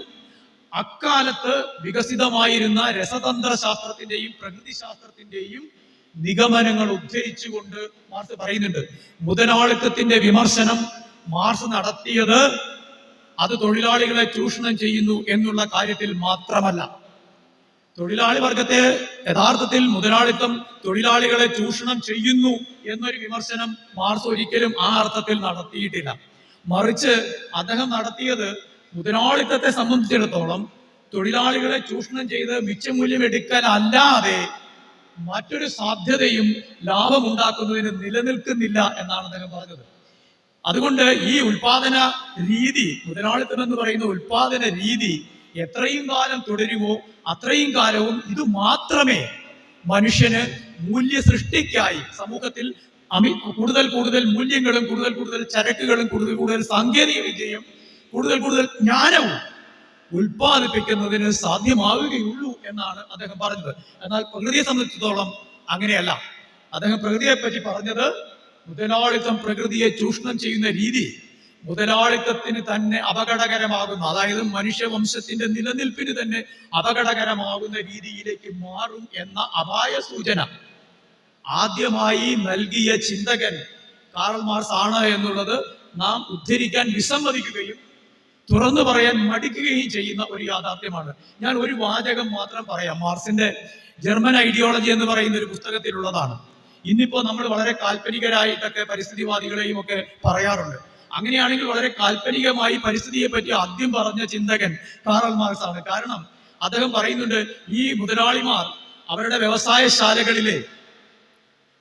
അക്കാലത്ത് വികസിതമായിരുന്ന രസതന്ത്ര ശാസ്ത്രത്തിന്റെയും പ്രകൃതി ശാസ്ത്രത്തിന്റെയും നിഗമനങ്ങൾ ഉദ്ധരിച്ചുകൊണ്ട് മാർക്സ് പറയുന്നുണ്ട്. മുതലാളിത്തത്തിന്റെ വിമർശനം മാർക്സ് നടത്തിയത് അത് തൊഴിലാളികളെ ചൂഷണം ചെയ്യുന്നു എന്നുള്ള കാര്യത്തിൽ മാത്രമല്ല. തൊഴിലാളി വർഗത്തെ യഥാർത്ഥത്തിൽ മുതലാളിത്തം തൊഴിലാളികളെ ചൂഷണം ചെയ്യുന്നു എന്നൊരു വിമർശനം മാർക്സ് ഒരിക്കലും ആ അർത്ഥത്തിൽ നടത്തിയിട്ടില്ല. മറിച്ച് അദ്ദേഹം നടത്തിയത് മുതലാളിത്തത്തെ സംബന്ധിച്ചിടത്തോളം തൊഴിലാളികളെ ചൂഷണം ചെയ്ത് മിച്ചമൂല്യം എടുക്കലല്ലാതെ മറ്റൊരു സാധ്യതയും ലാഭമുണ്ടാക്കുന്നതിന് നിലനിൽക്കുന്നില്ല എന്നാണ് അദ്ദേഹം പറഞ്ഞത്. അതുകൊണ്ട് ഈ ഉൽപാദന രീതി, മുതലാളിത്തം എന്ന് പറയുന്ന ഉൽപാദന രീതി എത്രയും കാലം തുടരുമോ അത്രയും കാലവും ഇത് മാത്രമേ മനുഷ്യന് മൂല്യ സൃഷ്ടിക്കായി സമൂഹത്തിൽ കൂടുതൽ കൂടുതൽ മൂല്യങ്ങളും കൂടുതൽ കൂടുതൽ ചരക്കുകളും കൂടുതൽ കൂടുതൽ സാങ്കേതിക വിദ്യയും കൂടുതൽ കൂടുതൽ ജ്ഞാനവും ഉൽപ്പാദിപ്പിക്കുന്നതിന് സാധ്യമാവുകയുള്ളൂ എന്നാണ് അദ്ദേഹം പറഞ്ഞത്. എന്നാൽ പ്രകൃതിയെ സംബന്ധിച്ചിടത്തോളം അങ്ങനെയല്ല. അദ്ദേഹം പ്രകൃതിയെ പറ്റി പറഞ്ഞത് മുതലാളിത്തം പ്രകൃതിയെ ചൂഷണം ചെയ്യുന്ന രീതി മുതലാളിത്തത്തിന് തന്നെ അപകടകരമാകുന്ന, അതായത് മനുഷ്യവംശത്തിന്റെ നിലനിൽപ്പിന് തന്നെ അപകടകരമാകുന്ന രീതിയിലേക്ക് മാറും എന്ന അപായ സൂചന ആദ്യമായി നൽകിയ ചിന്തകൻ കാറൽ മാർക്സ് ആണ് എന്നുള്ളത് നാം ഉദ്ധരിക്കാൻ വിസമ്മതിക്കുകയും തുറന്നു പറയാൻ മടിക്കുകയും ചെയ്യുന്ന ഒരു യാഥാർത്ഥ്യമാണ്. ഞാൻ ഒരു വാചകം മാത്രം പറയാം. മാർക്സിന്റെ ജർമ്മൻ ഐഡിയോളജി എന്ന് പറയുന്ന ഒരു പുസ്തകത്തിലുള്ളതാണ്. ഇന്നിപ്പോ നമ്മൾ വളരെ കാൽപ്പനികരായിട്ടൊക്കെ പരിസ്ഥിതിവാദികളെയും ഒക്കെ പറയാറുണ്ട്. അങ്ങനെയാണെങ്കിൽ വളരെ കാൽപ്പനികമായി പരിസ്ഥിതിയെ പറ്റി ആദ്യം പറഞ്ഞ ചിന്തകൻ കാറൽ മാർക്സ് ആണ്. കാരണം അദ്ദേഹം പറയുന്നുണ്ട്, ഈ മുതലാളിമാർ അവരുടെ വ്യവസായശാലകളിലെ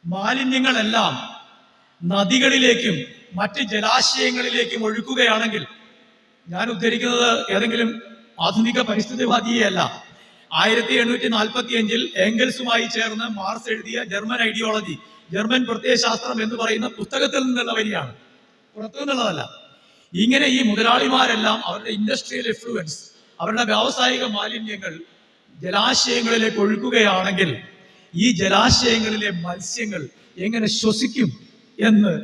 മാലിന്യങ്ങളെല്ലാം നദികളിലേക്കും മറ്റ് ജലാശയങ്ങളിലേക്കും ഒഴുക്കുകയാണെങ്കിൽ, ഞാൻ ഉദ്ധരിക്കുന്നത് ഏതെങ്കിലും ആധുനിക പരിസ്ഥിതിവാദിയെയല്ല, 1845 എംഗൽസുമായി ചേർന്ന് മാർക്സ് എഴുതിയ ജർമ്മൻ ഐഡിയോളജി, ജർമ്മൻ പ്രത്യയശാസ്ത്രം എന്ന് പറയുന്ന പുസ്തകത്തിൽ നിന്നുള്ള വരിയാണ്, പുറത്തു നിന്നുള്ളതല്ല. ഇങ്ങനെ ഈ മുതലാളിമാരെല്ലാം അവരുടെ ഇൻഡസ്ട്രിയൽ എഫ്ലുവൻസ്, അവരുടെ വ്യാവസായിക മാലിന്യങ്ങൾ ജലാശയങ്ങളിലേക്ക് ഒഴുക്കുകയാണെങ്കിൽ ഈ ജലാശയങ്ങളിലെ മത്സ്യങ്ങൾ എങ്ങനെ ശ്വസിക്കും എന്ന്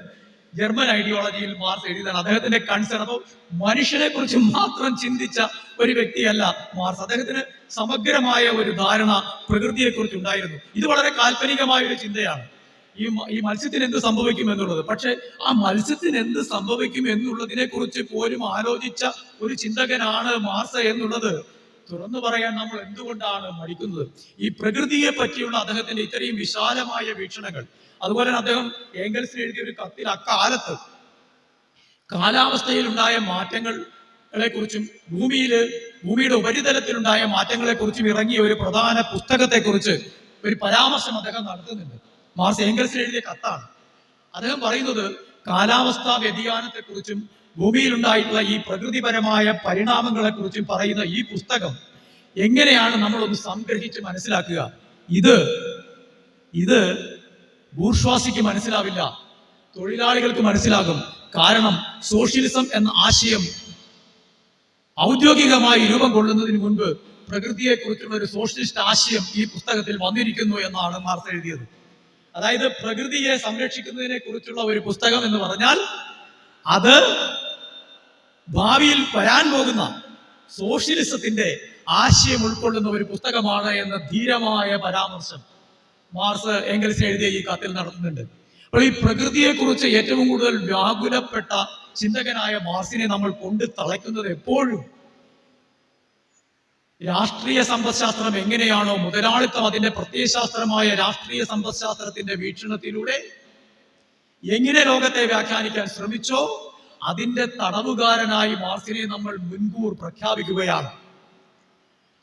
ജർമ്മൻ ഐഡിയോളജിയിൽ മാർക്സ് എഴുതിയതാണ്. അദ്ദേഹത്തിന്റെ കൺസേൺ. അപ്പോൾ മനുഷ്യനെ കുറിച്ച് മാത്രം ചിന്തിച്ച ഒരു വ്യക്തിയല്ല മാർക്സ്. അദ്ദേഹത്തിന് സമഗ്രമായ ഒരു ധാരണ പ്രകൃതിയെ കുറിച്ച് ഉണ്ടായിരുന്നു. ഇത് വളരെ കാൽപ്പനികമായ ഒരു ചിന്തയാണ്, ഈ മത്സ്യത്തിന് എന്ത് സംഭവിക്കും എന്നുള്ളത്. പക്ഷെ ആ മത്സ്യത്തിന് എന്ത് സംഭവിക്കും എന്നുള്ളതിനെ കുറിച്ച് പോലും ആലോചിച്ച ഒരു ചിന്തകനാണ് മാർക്സ് എന്നുള്ളത് തുറന്നു പറയാൻ നമ്മൾ എന്തുകൊണ്ടാണ് മടിക്കുന്നത്? ഈ പ്രകൃതിയെ പറ്റിയുള്ള അദ്ദേഹത്തിന്റെ ഇത്രയും വിശാലമായ വീക്ഷണങ്ങൾ, അതുപോലെ തന്നെ അദ്ദേഹം ഏംഗൽസിന് എഴുതിയ ഒരു കത്തിൽ അക്കാലത്ത് കാലാവസ്ഥയിലുണ്ടായ മാറ്റങ്ങളെ കുറിച്ചും ഭൂമിയുടെ ഉപരിതലത്തിലുണ്ടായ മാറ്റങ്ങളെ കുറിച്ചും ഇറങ്ങിയ ഒരു പ്രധാന പുസ്തകത്തെ കുറിച്ച് ഒരു പരാമർശം അദ്ദേഹം നടത്തുന്നുണ്ട്. മാർക്സ് ഏംഗൽസിന് എഴുതിയ കത്താണ്. അദ്ദേഹം പറയുന്നത് കാലാവസ്ഥാ വ്യതിയാനത്തെ കുറിച്ചും ഭൂമിയിലുണ്ടായിട്ടുള്ള ഈ പ്രകൃതിപരമായ പരിണാമങ്ങളെ കുറിച്ചും പറയുന്ന ഈ പുസ്തകം എങ്ങനെയാണ് നമ്മളൊന്ന് സംഗ്രഹിച്ച് മനസ്സിലാക്കുക? ഇത് ബൂർഷ്വാസിക്ക് മനസ്സിലാവില്ല, തൊഴിലാളികൾക്ക് മനസ്സിലാകും. കാരണം സോഷ്യലിസം എന്ന ആശയം ഔദ്യോഗികമായി രൂപം കൊള്ളുന്നതിന് മുൻപ് പ്രകൃതിയെ കുറിച്ചുള്ള ഒരു സോഷ്യലിസ്റ്റ് ആശയം ഈ പുസ്തകത്തിൽ വന്നിരിക്കുന്നു എന്നാണ് മാർക്സ് എഴുതിയത്. അതായത് പ്രകൃതിയെ സംരക്ഷിക്കുന്നതിനെ കുറിച്ചുള്ള ഒരു പുസ്തകം എന്ന് പറഞ്ഞാൽ അത് ഭാവിയിൽ വരാൻ പോകുന്ന സോഷ്യലിസത്തിന്റെ ആശയം ഉൾക്കൊള്ളുന്ന ഒരു പുസ്തകമാണ് എന്ന ധീരമായ പരാമർശം മാർക്സ് ഏംഗൽസിന് എഴുതിയ ഈ കത്തിൽ നടത്തുന്നുണ്ട്. അപ്പോൾ ഈ പ്രകൃതിയെ കുറിച്ച് ഏറ്റവും കൂടുതൽ വ്യാകുലപ്പെട്ട ചിന്തകനായ മാർക്സിനെ നമ്മൾ കൊണ്ട് തളയ്ക്കുന്നത് എപ്പോഴും രാഷ്ട്രീയ സമ്പദ്ശാസ്ത്രം എങ്ങനെയാണോ മുതലാളിത്തം അതിന്റെ പ്രത്യയശാസ്ത്രമായ രാഷ്ട്രീയ സമ്പദ്ശാസ്ത്രത്തിന്റെ വീക്ഷണത്തിലൂടെ എങ്ങനെ ലോകത്തെ വ്യാഖ്യാനിക്കാൻ ശ്രമിച്ചോ അതിന്റെ തടവുകാരനായി മാർക്സിനെ നമ്മൾ മുൻകൂർ പ്രഖ്യാപിക്കുകയാണ്.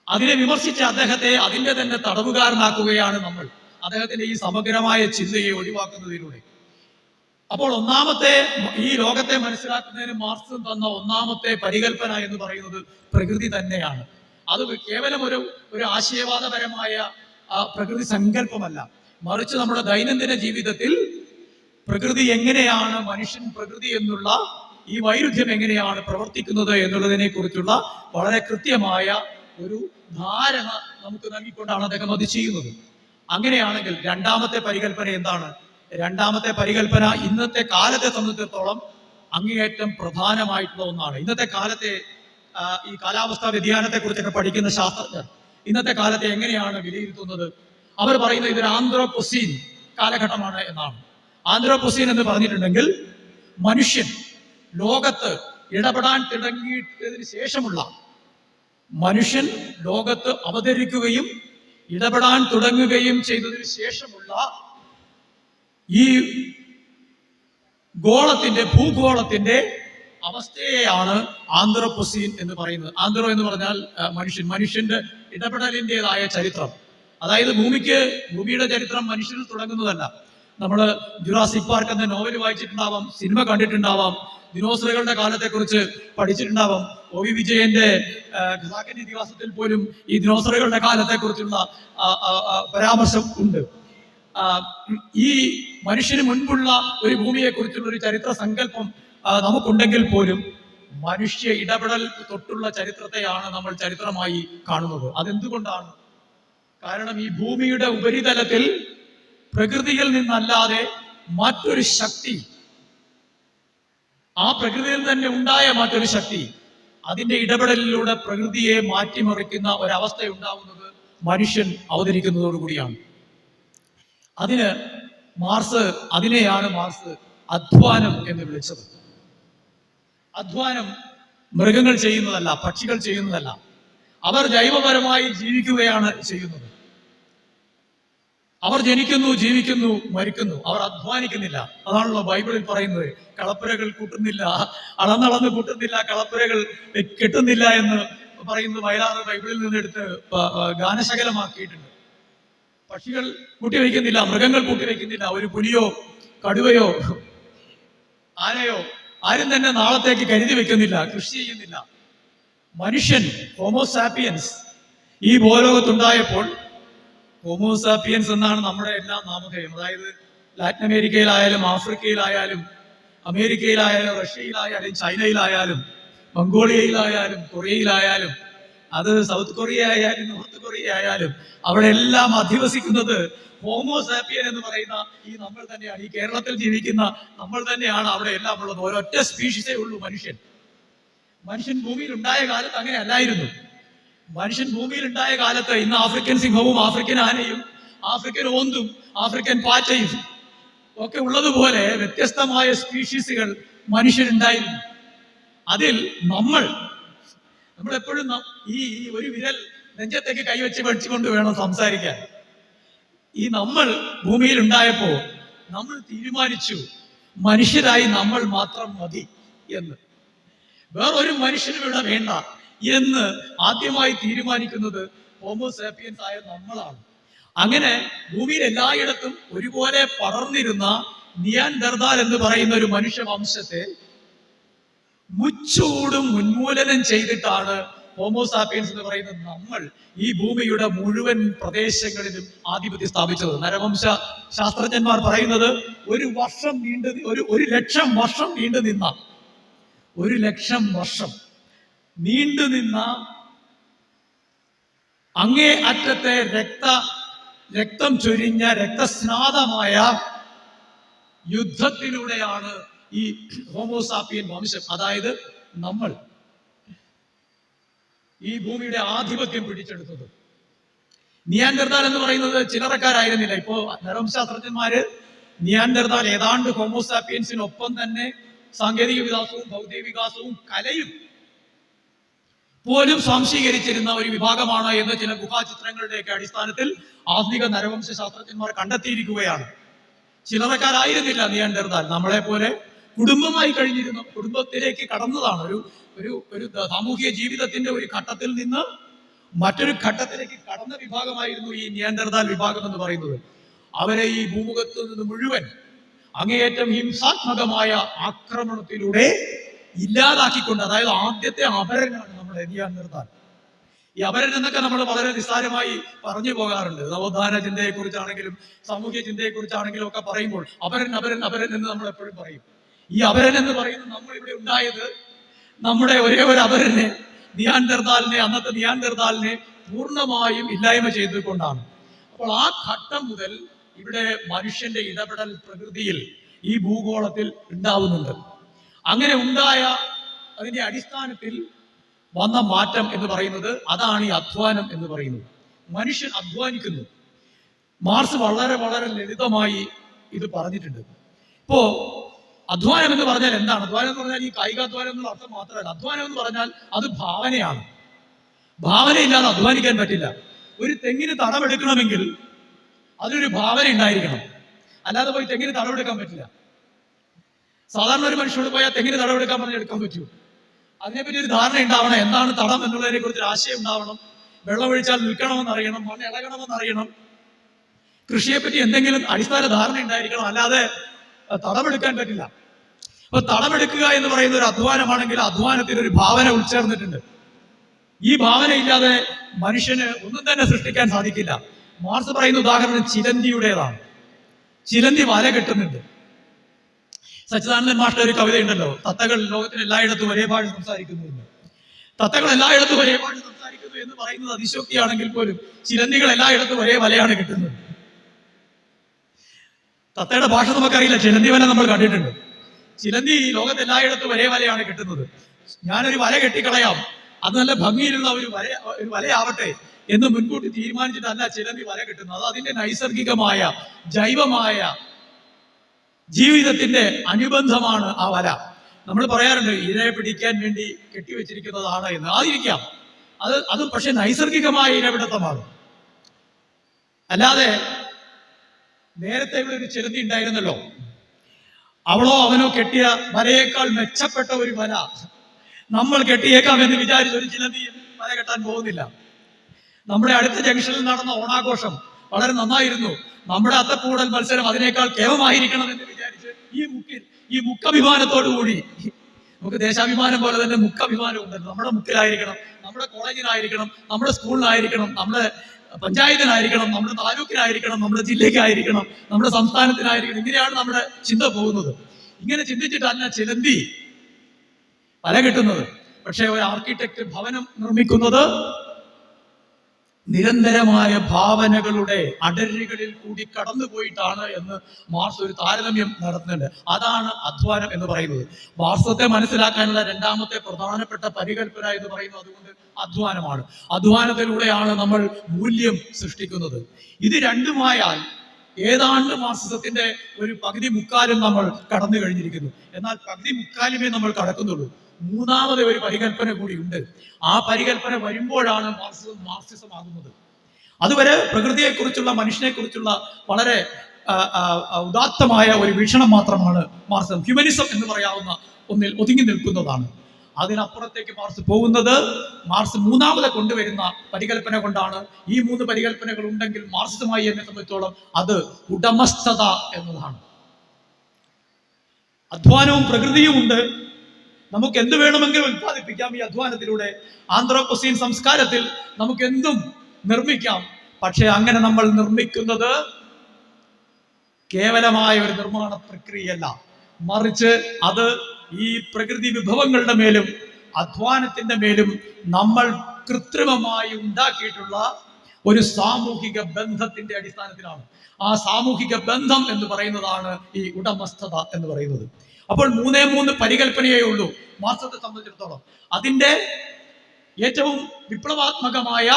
അതിനെ വിമർശിച്ച അദ്ദേഹത്തെ അതിന്റെ തന്നെ തടവുകാരനാക്കുകയാണ് നമ്മൾ. അദ്ദേഹത്തിന്റെ ഈ സമഗ്രമായ ചിന്തയെ ഒഴിവാക്കുന്നതിലൂടെ. അപ്പോൾ ഒന്നാമത്തെ ഈ ലോകത്തെ മനസ്സിലാക്കുന്നതിന് മാർക്സ് തന്ന ഒന്നാമത്തെ പരികൽപ്പന എന്ന് പറയുന്നത് പ്രകൃതി തന്നെയാണ്. അത് കേവലം ഒരു ആശയവാദപരമായ പ്രകൃതി സങ്കല്പമല്ല, മറിച്ച് നമ്മുടെ ദൈനംദിന ജീവിതത്തിൽ പ്രകൃതി എങ്ങനെയാണ്, മനുഷ്യൻ പ്രകൃതി എന്നുള്ള ഈ വൈരുദ്ധ്യം എങ്ങനെയാണ് പ്രവർത്തിക്കുന്നത് എന്നുള്ളതിനെ കുറിച്ചുള്ള വളരെ കൃത്യമായ ഒരു ധാരണ നമുക്ക് നൽകിക്കൊണ്ടാണ് അദ്ദേഹം അത് ചെയ്യുന്നത്. അങ്ങനെയാണെങ്കിൽ രണ്ടാമത്തെ പരികൽപ്പന എന്താണ്? രണ്ടാമത്തെ പരികൽപ്പന ഇന്നത്തെ കാലത്തെ സംബന്ധിച്ചിടത്തോളം അങ്ങേയറ്റം പ്രധാനമായിട്ടുള്ള ഒന്നാണ്. ഇന്നത്തെ കാലത്തെ ഈ കാലാവസ്ഥാ വ്യതിയാനത്തെ കുറിച്ചൊക്കെ പഠിക്കുന്ന ശാസ്ത്രജ്ഞർ ഇന്നത്തെ കാലത്തെ എങ്ങനെയാണ് വിലയിരുത്തുന്നത്? അവർ പറയുന്നത് ഇതൊരു ആന്ത്രോപൊസീൻ കാലഘട്ടമാണ് എന്നാണ്. ആന്ത്രോപൊസീൻ എന്ന് പറഞ്ഞിട്ടുണ്ടെങ്കിൽ മനുഷ്യൻ ലോകത്ത് ഇടപെടാൻ തുടങ്ങിയതിന് ശേഷമുള്ള, മനുഷ്യൻ ലോകത്ത് അവതരിക്കുകയും ഇടപെടാൻ തുടങ്ങുകയും ചെയ്തതിനു ശേഷമുള്ള ഈ ഭൂഗോളത്തിന്റെ അവസ്ഥയെയാണ് ആന്ത്രോപൊസീൻ എന്ന് പറയുന്നത്. ആന്ത്രോ എന്ന് പറഞ്ഞാൽ മനുഷ്യന്റെ ഇടപെടലിൻ്റെതായ ചരിത്രം. അതായത് ഭൂമിയുടെ ചരിത്രം മനുഷ്യരിൽ തുടങ്ങുന്നതല്ല. നമ്മൾ ജുറാസിക് പാർക്ക് എന്ന നോവൽ വായിച്ചിട്ടുണ്ടാവാം, സിനിമ കണ്ടിട്ടുണ്ടാവാം, ദിനോസറുകളുടെ കാലത്തെക്കുറിച്ച് പഠിച്ചിട്ടുണ്ടാവാം. ഒ.വി. വിജയന്റെ ഖസാക്കിന്റെ ഇതിഹാസത്തിൽ പോലും ഈ ദിനോസറുകളുടെ കാലത്തെക്കുറിച്ചുള്ള പരാമർശം ഉണ്ട്. ഈ മനുഷ്യന് മുൻപുള്ള ഒരു ഭൂമിയെക്കുറിച്ചുള്ള ഒരു ചരിത്ര സങ്കല്പം നമുക്കുണ്ടെങ്കിൽ പോലും മനുഷ്യ ഇടപെടൽ തൊട്ടുള്ള ചരിത്രത്തെയാണ് നമ്മൾ ചരിത്രമായി കാണുന്നത്. അതെന്തുകൊണ്ടാണ്? കാരണം ഈ ഭൂമിയുടെ ഉപരിതലത്തിൽ പ്രകൃതിയിൽ നിന്നല്ലാതെ മറ്റൊരു ശക്തി, ആ പ്രകൃതിയിൽ തന്നെ ഉണ്ടായ മറ്റൊരു ശക്തി, അതിന്റെ ഇടപെടലിലൂടെ പ്രകൃതിയെ മാറ്റിമറിക്കുന്ന ഒരവസ്ഥ ഉണ്ടാവുന്നത് മനുഷ്യൻ അവതരിക്കുന്നതോടുകൂടിയാണ്. അതിനെയാണ് മാർക്സ് അധ്വാനം എന്ന് വിളിച്ചത്. അധ്വാനം മൃഗങ്ങൾ ചെയ്യുന്നതല്ല, പക്ഷികൾ ചെയ്യുന്നതല്ല. അവർ ജൈവപരമായി ജീവിക്കുകയാണ് ചെയ്യുന്നത്. അവർ ജനിക്കുന്നു, ജീവിക്കുന്നു, മരിക്കുന്നു. അവർ അധ്വാനിക്കുന്നില്ല. അതാണല്ലോ ബൈബിളിൽ പറയുന്നത്. കളപ്പുരകൾ കൂട്ടുന്നില്ല, അളന്നളന്ന് കൂട്ടുന്നില്ല, കളപ്പുരകൾ കെട്ടുന്നില്ല എന്ന് പറയുന്നത് വയലാറ് ബൈബിളിൽ നിന്നെടുത്ത് ഗാനശകലമാക്കിയിട്ടുണ്ട്. പക്ഷികൾ കൂട്ടിവെക്കുന്നില്ല, മൃഗങ്ങൾ കൂട്ടിവെക്കുന്നില്ല. ഒരു പുലിയോ കടുവയോ ആനയോ ആരും തന്നെ നാളത്തേക്ക് കരുതി വെക്കുന്നില്ല, കൃഷി ചെയ്യുന്നില്ല. മനുഷ്യൻ ഹോമോസാപ്പിയൻസ് ഈ ഭൂലോകത്തുണ്ടായപ്പോൾ, ഹോമോസാപ്പിയൻസ് എന്നാണ് നമ്മുടെ എല്ലാ നാമധേയം. അതായത് ലാറ്റിൻ അമേരിക്കയിലായാലും ആഫ്രിക്കയിലായാലും അമേരിക്കയിലായാലും റഷ്യയിലായാലും ചൈനയിലായാലും മംഗോളിയയിലായാലും കൊറിയയിലായാലും, അത് സൗത്ത് കൊറിയ ആയാലും നോർത്ത് കൊറിയ ആയാലും, അവിടെ എല്ലാം അധിവസിക്കുന്നത് ഹോമോസാപ്പിയൻ എന്ന് പറയുന്ന ഈ നമ്മൾ തന്നെയാണ്. ഈ കേരളത്തിൽ ജീവിക്കുന്ന നമ്മൾ തന്നെയാണ് അവിടെ എല്ലാം ഉള്ളത്. ഒരൊറ്റ സ്പീഷീസേ ഉള്ളൂ മനുഷ്യൻ. മനുഷ്യൻ ഭൂമിയിൽ ഉണ്ടായ കാലത്ത് അങ്ങനെ അല്ലായിരുന്നു. മനുഷ്യൻ ഭൂമിയിൽ ഉണ്ടായ കാലത്ത് ഇന്ന് ആഫ്രിക്കൻ സിംഹവും ആഫ്രിക്കൻ ആനയും ആഫ്രിക്കൻ ഓന്തും ആഫ്രിക്കൻ പാറ്റയും ഒക്കെ ഉള്ളതുപോലെ വ്യത്യസ്തമായ സ്പീഷീസുകൾ മനുഷ്യരുണ്ടായിരുന്നു. അതിൽ നമ്മൾ എപ്പോഴും ഈ ഒരു വിരൽ നെഞ്ചത്തേക്ക് കൈവച്ച് പഠിച്ചുകൊണ്ട് വേണം സംസാരിക്കാൻ. ഈ നമ്മൾ ഭൂമിയിൽ ഉണ്ടായപ്പോ നമ്മൾ തീരുമാനിച്ചു മനുഷ്യരായി നമ്മൾ മാത്രം മതി എന്ന്. വേറൊരു മനുഷ്യനും ഇവിടെ വേണ്ട എന്ന് ആദ്യമായി തീരുമാനിക്കുന്നത് ഹോമോസാപ്പിയൻസ് ആയ നമ്മളാണ്. അങ്ങനെ ഭൂമിയിൽ എല്ലായിടത്തും ഒരുപോലെ പടർന്നിരുന്ന നിയാൻഡർതാൽ എന്ന് പറയുന്ന ഒരു മനുഷ്യ വംശത്തെ മുച്ചൂടും ഉന്മൂലനം ചെയ്തിട്ടാണ് ഹോമോസാപ്പിയൻസ് എന്ന് പറയുന്നത് നമ്മൾ ഈ ഭൂമിയുടെ മുഴുവൻ പ്രദേശങ്ങളിലും ആധിപത്യം സ്ഥാപിച്ചത്. നരവംശ ശാസ്ത്രജ്ഞന്മാർ പറയുന്നത് 1,00,000 വർഷം നീണ്ടു നിന്ന അങ്ങേ അറ്റത്തെ രക്തം ചൊരിഞ്ഞ രക്തസ്നാതമായ യുദ്ധത്തിലൂടെയാണ് ഈ ഹോമോസാപ്പിയൻ വംശം, അതായത് നമ്മൾ, ഈ ഭൂമിയുടെ ആധിപത്യം പിടിച്ചെടുത്തത്. നിയാൻഡർതാൽ എന്ന് പറയുന്നത് ചില്ലറക്കാരായിരുന്നില്ല. ഇപ്പോ നരവംശാസ്ത്രജ്ഞന്മാര് നിയാൻഡർതാൽ ഏതാണ്ട് ഹോമോസാപ്പിയൻസിനൊപ്പം തന്നെ സാങ്കേതിക വികാസവും ഭൗതിക വികാസവും കലയും പോലും സ്വാംശീകരിച്ചിരുന്ന ഒരു വിഭാഗമാണ് എന്ന് ചില ഗുഹാചിത്രങ്ങളുടെയൊക്കെ അടിസ്ഥാനത്തിൽ ആധുനിക നരവംശ ശാസ്ത്രജ്ഞന്മാർ കണ്ടെത്തിയിരിക്കുകയാണ്. ചില്ലറക്കാരായിരുന്നില്ല നിയാൻഡർതാൽ. നമ്മളെ പോലെ കുടുംബമായി കഴിഞ്ഞിരുന്ന, കുടുംബത്തിലേക്ക് കടന്നതാണ്. ഒരു സാമൂഹിക ജീവിതത്തിന്റെ ഒരു ഘട്ടത്തിൽ നിന്ന് മറ്റൊരു ഘട്ടത്തിലേക്ക് കടന്ന വിഭാഗമായിരുന്നു ഈ നിയാൻഡർതാൽ വിഭാഗം എന്ന് പറയുന്നത്. അവരെ ഈ ഭൂമുഖത്ത് നിന്ന് മുഴുവൻ അങ്ങേയറ്റം ഹിംസാത്മകമായ ആക്രമണത്തിലൂടെ ഇല്ലാതാക്കിക്കൊണ്ട്, അതായത് ആദ്യത്തെ അപരനാണ് നമ്മളെ നിയാണ്ടർതാൽ. ഈ അപരൻ എന്നൊക്കെ നമ്മൾ വളരെ നിസ്സാരമായി പറഞ്ഞു പോകാറുണ്ട്. നവോത്ഥാന ചിന്തയെ കുറിച്ചാണെങ്കിലും സാമൂഹ്യ ചിന്തയെ കുറിച്ചാണെങ്കിലും ഒക്കെ പറയുമ്പോൾ അപരൻ അപരൻ അപരൻ എന്ന് നമ്മൾ എപ്പോഴും പറയും. ഈ അപരൻ എന്ന് പറയുന്നത് നമ്മൾ ഇവിടെ ഉണ്ടായത് നമ്മുടെ ഒരേ ഒരു അപരനെ, നിയാണ്ടർതാലിനെ, അന്നത്തെ നിയാണ്ടർതാലിനെ പൂർണ്ണമായും ഇല്ലായ്മ ചെയ്തുകൊണ്ടാണ്. അപ്പോൾ ആ ഘട്ടം മുതൽ ഇവിടെ മനുഷ്യന്റെ ഇടപെടൽ പ്രകൃതിയിൽ ഈ ഭൂഗോളത്തിൽ ഉണ്ടാവുന്നുണ്ട്. അങ്ങനെ ഉണ്ടായ അതിന്റെ അടിസ്ഥാനത്തിൽ വന്ന മാറ്റം എന്ന് പറയുന്നത് അതാണ് ഈ അധ്വാനം എന്ന് പറയുന്നത്. മനുഷ്യൻ അധ്വാനിക്കുന്നു. മാർക്സ് വളരെ വളരെ ലളിതമായി ഇത് പറഞ്ഞിട്ടുണ്ട്. ഇപ്പോ അധ്വാനം എന്ന് പറഞ്ഞാൽ എന്താണ്? അധ്വാനം എന്ന് പറഞ്ഞാൽ ഈ കായികാധ്വാനം എന്നുള്ള അർത്ഥം മാത്രമല്ല. അധ്വാനം എന്ന് പറഞ്ഞാൽ അത് ഭാവനയാണ്. ഭാവനയില്ലാതെ അധ്വാനിക്കാൻ പറ്റില്ല. ഒരു തെങ്ങിന് തടമെടുക്കണമെങ്കിൽ അതിനൊരു ഭാവന ഉണ്ടായിരിക്കണം, അല്ലാതെ പോയി തെങ്ങിന് തടമെടുക്കാൻ പറ്റില്ല. സാധാരണ ഒരു മനുഷ്യനോട് പോയാൽ തെങ്ങിന് തടമെടുക്കാൻ പറഞ്ഞാൽ എടുക്കാൻ പറ്റൂ. അതിനെപ്പറ്റി ഒരു ധാരണ ഉണ്ടാവണം, എന്താണ് തടം എന്നുള്ളതിനെ കുറിച്ച് ഒരു ആശയം ഉണ്ടാവണം. വെള്ളമൊഴിച്ചാൽ നിൽക്കണമെന്ന് അറിയണം, മണ്ണ് ഇളകണമെന്ന് അറിയണം, കൃഷിയെപ്പറ്റി എന്തെങ്കിലും അടിസ്ഥാന ധാരണ ഉണ്ടായിരിക്കണം, അല്ലാതെ തടമെടുക്കാൻ പറ്റില്ല. അപ്പൊ തടമെടുക്കുക എന്ന് പറയുന്ന ഒരു അധ്വാനമാണെങ്കിൽ അധ്വാനത്തിന് ഒരു ഭാവന ഉൾച്ചേർന്നിട്ടുണ്ട്. ഈ ഭാവന ഇല്ലാതെ മനുഷ്യന് ഒന്നും തന്നെ സൃഷ്ടിക്കാൻ സാധിക്കില്ല. മാർക്സ് പറയുന്ന ഉദാഹരണം ചിലന്തിയുടേതാണ്. ചിലന്തി വല കെട്ടുന്നുണ്ട്. സച്ചിദാനന്ദൻ മാഷ്ടർ ഒരു കവിതയുണ്ടല്ലോ, തത്തകൾ ലോകത്തിൽ എല്ലായിടത്തും ഒരേ ഭാഷ സംസാരിക്കുന്നു എന്ന്. തത്തകൾ എല്ലായിടത്തും ഒരേ ഭാഷ സംസാരിക്കുന്നു എന്ന് പറയുന്നത് അതിശോക്തിയാണെങ്കിൽ പോലും ചിലന്തികൾ എല്ലായിടത്തും ഒരേ വലയാണ് കിട്ടുന്നത്. തത്തയുടെ ഭാഷ നമുക്കറിയില്ല, ചിലന്തി വല നമ്മൾ കണ്ടിട്ടുണ്ട്. ചിലന്തി ലോകത്ത് എല്ലായിടത്തും ഒരേ വലയാണ് കിട്ടുന്നത്. ഞാനൊരു വല കെട്ടിക്കളയാം, അത് നല്ല ഭംഗിയിലുള്ള ഒരു വലയാവട്ടെ എന്ന് മുൻകൂട്ടി തീരുമാനിച്ചിട്ടല്ല ചിലന്തി വല കിട്ടുന്നത്. അത് അതിന്റെ നൈസർഗികമായ ജൈവമായ ജീവിതത്തിന്റെ അനുബന്ധമാണ് ആ വല. നമ്മൾ പറയാറുണ്ട് ഇരയെ പിടിക്കാൻ വേണ്ടി കെട്ടിവെച്ചിരിക്കുന്നതാണ് എന്ന്. ആയിരിക്കാം, അത് പക്ഷെ നൈസർഗികമായ ഇരപിടുത്തമാണ്. അല്ലാതെ നേരത്തെ ഇവിടെ ഒരു ചിലന്തി ഉണ്ടായിരുന്നല്ലോ, അവളോ അവനോ കെട്ടിയ വലയേക്കാൾ മെച്ചപ്പെട്ട ഒരു വല നമ്മൾ കെട്ടിയേക്കാം എന്ന് വിചാരിച്ച് ഒരു ചിലന്തി വല കെട്ടാൻ പോകുന്നില്ല. നമ്മുടെ അടുത്ത ജംഗ്ഷനിൽ നടന്ന ഓണാഘോഷം വളരെ നന്നായിരുന്നു. നമ്മുടെ അത്തക്കൂടൽ മത്സരം അതിനേക്കാൾ കേവമായിരിക്കണം എന്ന് വിചാരിച്ച് ഈ മുഖഭിമാനത്തോടു കൂടി, നമുക്ക് ദേശാഭിമാനം പോലെ തന്നെ മുഖഭിമാനം ഉണ്ടല്ലോ, നമ്മുടെ മുക്കിലായിരിക്കണം, നമ്മുടെ കോളേജിലായിരിക്കണം, നമ്മുടെ സ്കൂളിലായിരിക്കണം, നമ്മുടെ പഞ്ചായത്തിനായിരിക്കണം, നമ്മുടെ താലൂക്കിനായിരിക്കണം, നമ്മുടെ ജില്ലയ്ക്കായിരിക്കണം, നമ്മുടെ സംസ്ഥാനത്തിനായിരിക്കണം. ഇങ്ങനെയാണ് നമ്മുടെ ചിന്ത പോകുന്നത്. ഇങ്ങനെ ചിന്തിച്ചിട്ടല്ല ചിലന്തി വല കെട്ടുന്നത്. പക്ഷെ ഒരു ആർക്കിടെക്ട് ഭവനം നിർമ്മിക്കുന്നത് നിരന്തരമായ ഭാവനകളുടെ അടരുകളിൽ കൂടി കടന്നുപോയിട്ടാണ് എന്ന് മാർക്സ് ഒരു താരതമ്യം നടത്തുന്നുണ്ട്. അതാണ് അധ്വാനം എന്ന് പറയുന്നത്. മാർക്സത്തെ മനസ്സിലാക്കാനുള്ള രണ്ടാമത്തെ പ്രധാനപ്പെട്ട പരികൽപ്പന എന്ന് പറയുന്നത് അതുകൊണ്ട് അധ്വാനമാണ്. അധ്വാനത്തിലൂടെയാണ് നമ്മൾ മൂല്യം സൃഷ്ടിക്കുന്നത്. ഇത് രണ്ടുമായാൽ ഏതാണ്ട് മാർക്സിസത്തിന്റെ ഒരു പകുതി മുക്കാലും നമ്മൾ കടന്നു കഴിഞ്ഞിരിക്കുന്നു. എന്നാൽ പകുതി മുക്കാലുമേ നമ്മൾ കടക്കുന്നുള്ളൂ. മൂന്നാമത് ഒരു പരികൽപ്പന കൂടി ഉണ്ട്. ആ പരികൽപ്പന വരുമ്പോഴാണ് മാർക്സിസം ആകുന്നത്. അതുവരെ പ്രകൃതിയെക്കുറിച്ചുള്ള മനുഷ്യനെക്കുറിച്ചുള്ള വളരെ ഉദാത്തമായ ഒരു വീക്ഷണം മാത്രമാണ് മാർക്സിസം. ഹ്യൂമനിസം എന്ന് പറയാവുന്ന ഒന്നിൽ ഒതുങ്ങി നിൽക്കുന്നതാണ്. അതിനപ്പുറത്തേക്ക് മാർക്സ് പോകുന്നത് മാർക്സ് മൂന്നാമത് കൊണ്ടുവരുന്ന പരികൽപ്പന കൊണ്ടാണ്. ഈ മൂന്ന് പരികൽപ്പനകൾ ഉണ്ടെങ്കിൽ മാർക്സിസമായി എന്നെ സംബന്ധിച്ചോളം അത് ഉടമസ്ഥത എന്നതാണ്. അധ്വാനവും പ്രകൃതിയും ഉണ്ട്. നമുക്ക് എന്ത് വേണമെങ്കിലും ഉത്പാദിപ്പിക്കാം ഈ അധ്വാനത്തിലൂടെ. ആന്ത്രോപോസീൻ സംസ്കാരത്തിൽ നമുക്ക് എന്തും നിർമ്മിക്കാം. പക്ഷെ അങ്ങനെ നമ്മൾ നിർമ്മിക്കുന്നത് കേവലമായ ഒരു നിർമ്മാണ പ്രക്രിയയല്ല, മറിച്ച് അത് ഈ പ്രകൃതി വിഭവങ്ങളുടെ മേലും അധ്വാനത്തിന്റെ മേലും നമ്മൾ കൃത്രിമമായി ഉണ്ടാക്കിയിട്ടുള്ള ഒരു സാമൂഹിക ബന്ധത്തിന്റെ അടിസ്ഥാനത്തിലാണ്. ആ സാമൂഹിക ബന്ധം എന്ന് പറയുന്നതാണ് ഈ ഉടമസ്ഥത എന്ന് പറയുന്നത്. അപ്പോൾ മൂന്ന് പരികൽപ്പനയേ ഉള്ളൂ മാർക്സത്തെ സംബന്ധിച്ചിടത്തോളം. അതിന്റെ ഏറ്റവും വിപ്ലവാത്മകമായ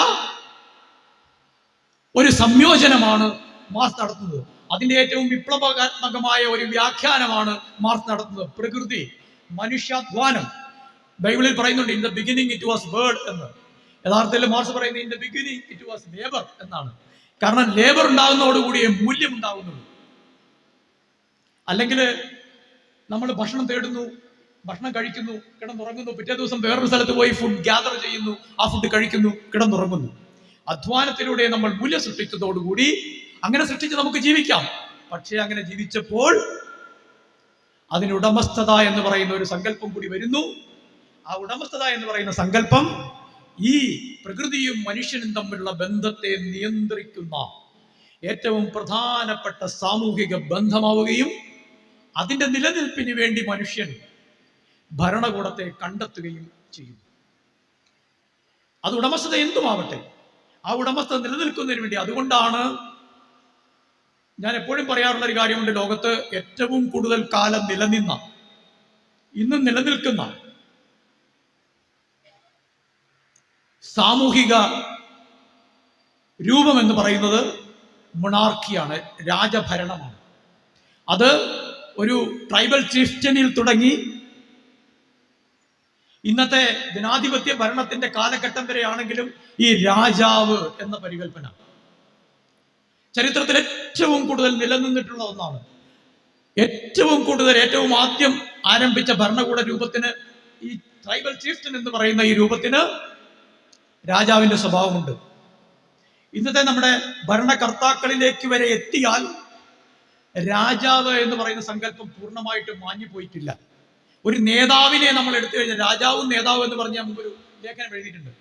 ഒരു സംയോജനമാണ് മാർക്സ് നടത്തുന്നത്. അതിന്റെ ഏറ്റവും വിപ്ലവാത്മകമായ ഒരു വ്യാഖ്യാനമാണ് മാർക്സ് നടത്തുന്നത്. പ്രകൃതി, മനുഷ്യാധ്വാനം. ബൈബിളിൽ പറയുന്നുണ്ട് in the beginning it was word എന്ന്. യഥാർത്ഥത്തിൽ മാർക്സ് പറയുന്നത് in the beginning it was labour എന്നാണ്. കാരണം ലേബർ ഉണ്ടാകുന്നതോടുകൂടിയേ മൂല്യം ഉണ്ടാകുന്നുള്ളൂ. അല്ലെങ്കിൽ നമ്മൾ ഭക്ഷണം തേടുന്നു, ഭക്ഷണം കഴിക്കുന്നു, കിടന്നുറങ്ങുന്നു, പിറ്റേ ദിവസം വേറൊരു സ്ഥലത്ത് പോയി ഫുഡ് ഗ്യാദർ ചെയ്യുന്നു, ആ ഫുഡ് കഴിക്കുന്നു, കിടന്നുറങ്ങുന്നു. അധ്വാനത്തിലൂടെ നമ്മൾ മൂല്യം സൃഷ്ടിച്ചതോടുകൂടി അങ്ങനെ സൃഷ്ടിച്ച് നമുക്ക് ജീവിക്കാം. പക്ഷേ അങ്ങനെ ജീവിച്ചപ്പോൾ അതിന് ഉടമസ്ഥത എന്ന് പറയുന്ന ഒരു സങ്കല്പം കൂടി വരുന്നു. ആ ഉടമസ്ഥത എന്ന് പറയുന്ന സങ്കല്പം ഈ പ്രകൃതിയും മനുഷ്യനും തമ്മിലുള്ള ബന്ധത്തെ നിയന്ത്രിക്കുന്ന ഏറ്റവും പ്രധാനപ്പെട്ട സാമൂഹിക ബന്ധമാവുകയും അതിൻ്റെ നിലനിൽപ്പിന് വേണ്ടി മനുഷ്യൻ ഭരണകൂടത്തെ കണ്ടെത്തുകയും ചെയ്യുന്നു. അത് ഉടമസ്ഥത എന്തുമാവട്ടെ, ആ ഉടമസ്ഥത നിലനിൽക്കുന്നതിന് വേണ്ടി. അതുകൊണ്ടാണ് ഞാൻ എപ്പോഴും പറയാറുള്ള ഒരു കാര്യമുണ്ട്, ലോകത്ത് ഏറ്റവും കൂടുതൽ കാലം നിലനിന്ന, ഇന്നും നിലനിൽക്കുന്ന സാമൂഹിക രൂപം എന്ന് പറയുന്നത് മൊണാർക്കിയാണ്, രാജഭരണമാണ്. അത് ഒരു ട്രൈബൽ ചിഫ്റ്റനിൽ തുടങ്ങി ഇന്നത്തെ ജനാധിപത്യ ഭരണത്തിന്റെ കാലഘട്ടം വരെയാണെങ്കിലും ഈ രാജാവ് എന്ന പരികല്പന ചരിത്രത്തിൽ ഏറ്റവും കൂടുതൽ നിലനിന്നിട്ടുള്ള ഒന്നാണ്. ഏറ്റവും ആദ്യം ആരംഭിച്ച ഭരണകൂട രൂപത്തിന്, ഈ ട്രൈബൽ ചീഫ്റ്റൻ എന്ന് പറയുന്ന ഈ രൂപത്തിന് രാജാവിന്റെ സ്വഭാവമുണ്ട്. ഇന്നത്തെ നമ്മുടെ ഭരണകർത്താക്കളിലേക്ക് വരെ എത്തിയാൽ രാജാവ് എന്ന് പറയുന്ന സങ്കല്പം പൂർണ്ണമായിട്ട് മാഞ്ഞു പോയിട്ടില്ല. ഒരു നേതാവിനെ നമ്മൾ എടുത്തു കഴിഞ്ഞാൽ, രാജാവും നേതാവ് എന്ന് പറഞ്ഞ് നമുക്കൊരു ലേഖനം എഴുതിയിട്ടുണ്ട്.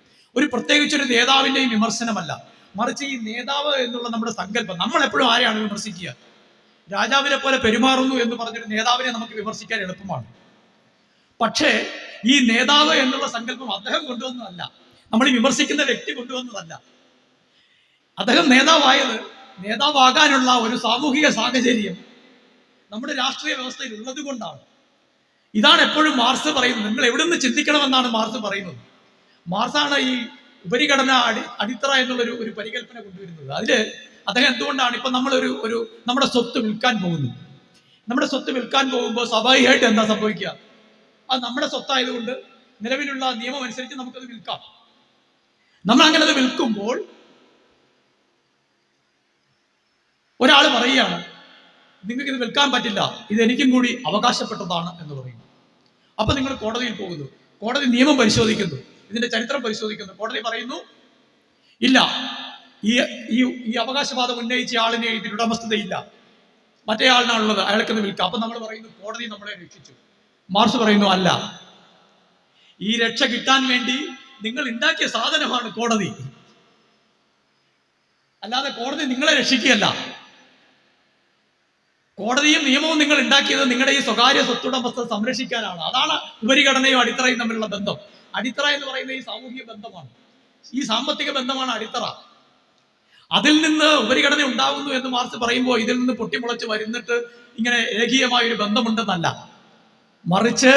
പ്രത്യേകിച്ചൊരു നേതാവിൻ്റെയും വിമർശനമല്ല, മറിച്ച് ഈ നേതാവ് എന്നുള്ള നമ്മുടെ സങ്കല്പം. നമ്മൾ എപ്പോഴും ആരെയാണ് വിമർശിക്കുക? രാജാവിനെ പോലെ പെരുമാറുന്നു എന്ന് പറഞ്ഞൊരു നേതാവിനെ നമുക്ക് വിമർശിക്കാൻ എളുപ്പമാണ്. പക്ഷേ ഈ നേതാവ് എന്നുള്ള സങ്കല്പം അദ്ദേഹം കൊണ്ടുവന്നതല്ല, നമ്മൾ ഈ വിമർശിക്കുന്ന വ്യക്തി കൊണ്ടുവന്നതല്ല. അദ്ദേഹം നേതാവാകാനുള്ള ഒരു സാമൂഹിക സാഹചര്യം നമ്മുടെ രാഷ്ട്രീയ വ്യവസ്ഥയിൽ ഉള്ളത് കൊണ്ടാണ്. ഇതാണ് എപ്പോഴും മാർക്സ് പറയുന്നത്. നിങ്ങൾ എവിടെ നിന്ന് ചിന്തിക്കണമെന്നാണ് മാർക്സ് പറയുന്നത്. മാർക്സാണ് ഈ ഉപരിഘടന അടിത്തറ എന്നുള്ളൊരു പരികല്പന കൊണ്ടുവരുന്നത്. അതില് അദ്ദേഹം എന്തുകൊണ്ടാണ് ഇപ്പൊ നമ്മൾ നമ്മുടെ സ്വത്ത് വിൽക്കാൻ പോകുന്നു. നമ്മുടെ സ്വത്ത് വിൽക്കാൻ പോകുമ്പോൾ സ്വാഭാവികമായിട്ട് എന്താ സംഭവിക്കുക? അത് നമ്മുടെ സ്വത്തായതുകൊണ്ട് നിലവിലുള്ള നിയമം അനുസരിച്ച് നമുക്കത് വിൽക്കാം. നമ്മൾ അങ്ങനെ അത് വിൽക്കുമ്പോൾ ഒരാൾ പറയുകയാണ്, നിങ്ങൾക്ക് ഇത് വിൽക്കാൻ പറ്റില്ല, ഇത് എനിക്കും കൂടി അവകാശപ്പെട്ടതാണ് എന്ന് പറയുന്നു. അപ്പൊ നിങ്ങൾ കോടതിയിൽ പോകുന്നു, കോടതി നിയമം പരിശോധിക്കുന്നു, ഇതിന്റെ ചരിത്രം പരിശോധിക്കുന്നു. കോടതി പറയുന്നു, ഇല്ല, ഈ അവകാശവാദം ഉന്നയിച്ച ആളിനെ ഇതിൽ ഉടമസ്ഥതയില്ല, മറ്റേ ആളിനാണുള്ളത്, അയാൾക്കെന്ന് വിൽക്കാം. അപ്പൊ നമ്മൾ പറയുന്നു കോടതി നമ്മളെ രക്ഷിച്ചു. മാർക്സ് പറയുന്നു, അല്ല, ഈ രക്ഷ കിട്ടാൻ വേണ്ടി നിങ്ങൾ ഉണ്ടാക്കിയ സാധനമാണ് കോടതി, അല്ലാതെ കോടതി നിങ്ങളെ രക്ഷിക്കുകയല്ല. കോടതിയും നിയമവും നിങ്ങൾ ഉണ്ടാക്കിയത് നിങ്ങളുടെ ഈ സ്വകാര്യ സ്വത്തുടമസ്ഥ സംരക്ഷിക്കാനാണ്. അതാണ് ഉപരിഘടനയും അടിത്തറയും തമ്മിലുള്ള ബന്ധം. അടിത്തറ എന്ന് പറയുന്ന ഈ സാമൂഹിക ബന്ധമാണ്, ഈ സാമ്പത്തിക ബന്ധമാണ് അടിത്തറ. അതിൽ നിന്ന് ഉപരിഘടന ഉണ്ടാകുന്നു എന്ന് മാർക്സ് പറയുമ്പോൾ ഇതിൽ നിന്ന് പൊട്ടിമുളച്ച് വരുന്നിട്ട് ഇങ്ങനെ ഏകീയമായ ഒരു ബന്ധമുണ്ടെന്നല്ല, മറിച്ച്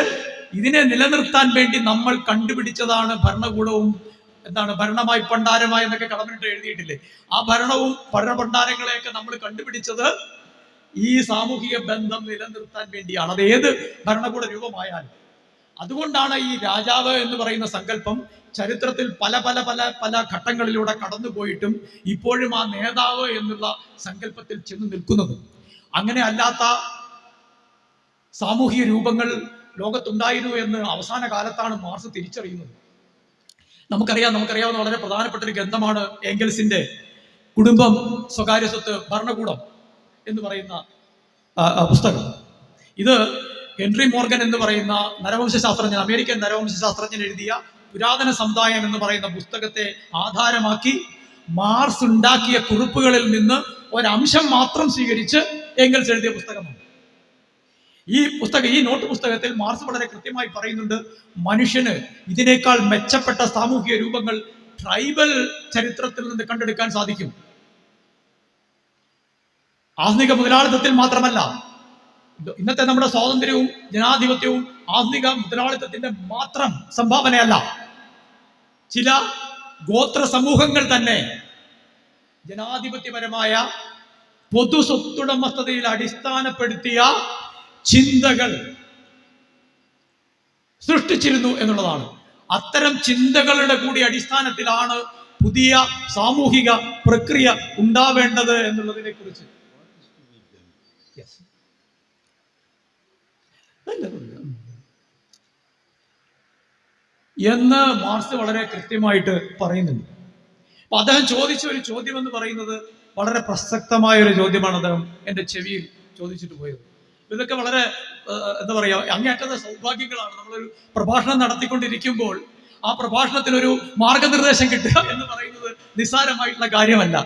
ഇതിനെ നിലനിർത്താൻ വേണ്ടി നമ്മൾ കണ്ടുപിടിച്ചതാണ് ഭരണകൂടവും ഭരണമായി പണ്ടാരമായി എന്നൊക്കെ കടമിട്ട് എഴുതിയിട്ടില്ലേ? ആ ഭരണവും ഭരണപണ്ടാരങ്ങളെയൊക്കെ നമ്മൾ കണ്ടുപിടിച്ചത് ഈ സാമൂഹിക ബന്ധം നിലനിർത്താൻ വേണ്ടിയാണ്. അത് ഏത് ഭരണകൂട രൂപമായാലും. അതുകൊണ്ടാണ് ഈ രാജാവ് എന്ന് പറയുന്ന സങ്കല്പം ചരിത്രത്തിൽ പല പല പല പല ഘട്ടങ്ങളിലൂടെ കടന്നുപോയിട്ടും ഇപ്പോഴും ആ നേതാവ് എന്നുള്ള സങ്കല്പത്തിൽ ചെന്ന് നിൽക്കുന്നത്. അങ്ങനെ അല്ലാത്ത സാമൂഹിക രൂപങ്ങൾ ലോകത്തുണ്ടായിരുന്നു എന്ന് അവസാന കാലത്താണ് മാർക്സ് തിരിച്ചറിയുന്നത്. നമുക്കറിയാവുന്ന വളരെ പ്രധാനപ്പെട്ട ഒരു ഗ്രന്ഥമാണ് ഏംഗൽസിന്റെ കുടുംബം, സ്വകാര്യ സ്വത്ത്, ഭരണകൂടം എന്ന് പറയുന്ന പുസ്തകം. ഇത് ഹെൻറി മോർഗൻ എന്ന് പറയുന്ന നരവംശാസ്ത്രജ്ഞൻ, അമേരിക്കൻ നരവംശാസ്ത്രജ്ഞൻ എഴുതിയ പുരാതന സമുദായം എന്ന് പറയുന്ന പുസ്തകത്തെ ആധാരമാക്കി മാർക്സ് ഉണ്ടാക്കിയ കുറിപ്പുകളിൽ നിന്ന് ഒരംശം മാത്രം സ്വീകരിച്ച് ഏംഗൽസ് എഴുതിയ പുസ്തകമാണ്. ഈ നോട്ട് പുസ്തകത്തിൽ മാർക്സ് വളരെ കൃത്യമായി പറയുന്നുണ്ട്, മനുഷ്യന് ഇതിനേക്കാൾ മെച്ചപ്പെട്ട സാമൂഹിക രൂപങ്ങൾ ട്രൈബൽ ചരിത്രത്തിൽ നിന്ന് കണ്ടെടുക്കാൻ സാധിക്കും. ആധുനിക മുതലാളിത്തത്തിൽ മാത്രമല്ല, ഇന്നത്തെ നമ്മുടെ സ്വാതന്ത്ര്യവും ജനാധിപത്യവും ആധുനിക മുതലാളിത്തത്തിന്റെ മാത്രം സംഭാവനയല്ല. ചില ഗോത്ര സമൂഹങ്ങൾ തന്നെ ജനാധിപത്യപരമായ പൊതു സ്വത്തുടമസ്ഥതയിൽ അടിസ്ഥാനപ്പെടുത്തിയ ചിന്തകൾ സൃഷ്ടിച്ചിരുന്നു എന്നുള്ളതാണ്. അത്തരം ചിന്തകളുടെ കൂടി അടിസ്ഥാനത്തിലാണ് പുതിയ സാമൂഹിക പ്രക്രിയ ഉണ്ടാവേണ്ടത് എന്നുള്ളതിനെ കുറിച്ച് എന്ന് മാർക്സ് വളരെ കൃത്യമായിട്ട് പറയുന്നുണ്ട്. അപ്പൊ അദ്ദേഹം ചോദിച്ച ഒരു ചോദ്യം എന്ന് പറയുന്നത് വളരെ പ്രസക്തമായ ഒരു ചോദ്യമാണ് അദ്ദേഹം എൻ്റെ ചെവിയിൽ ചോദിച്ചിട്ട് പോയത്. ഇതൊക്കെ വളരെ എന്താ പറയുക, അങ്ങേയറ്റത്തെ സൗഭാഗ്യങ്ങളാണ്. നമ്മളൊരു പ്രഭാഷണം നടത്തിക്കൊണ്ടിരിക്കുമ്പോൾ ആ പ്രഭാഷണത്തിനൊരു മാർഗനിർദ്ദേശം കിട്ടുക എന്ന് പറയുന്നത് നിസ്സാരമായിട്ടുള്ള കാര്യമല്ല.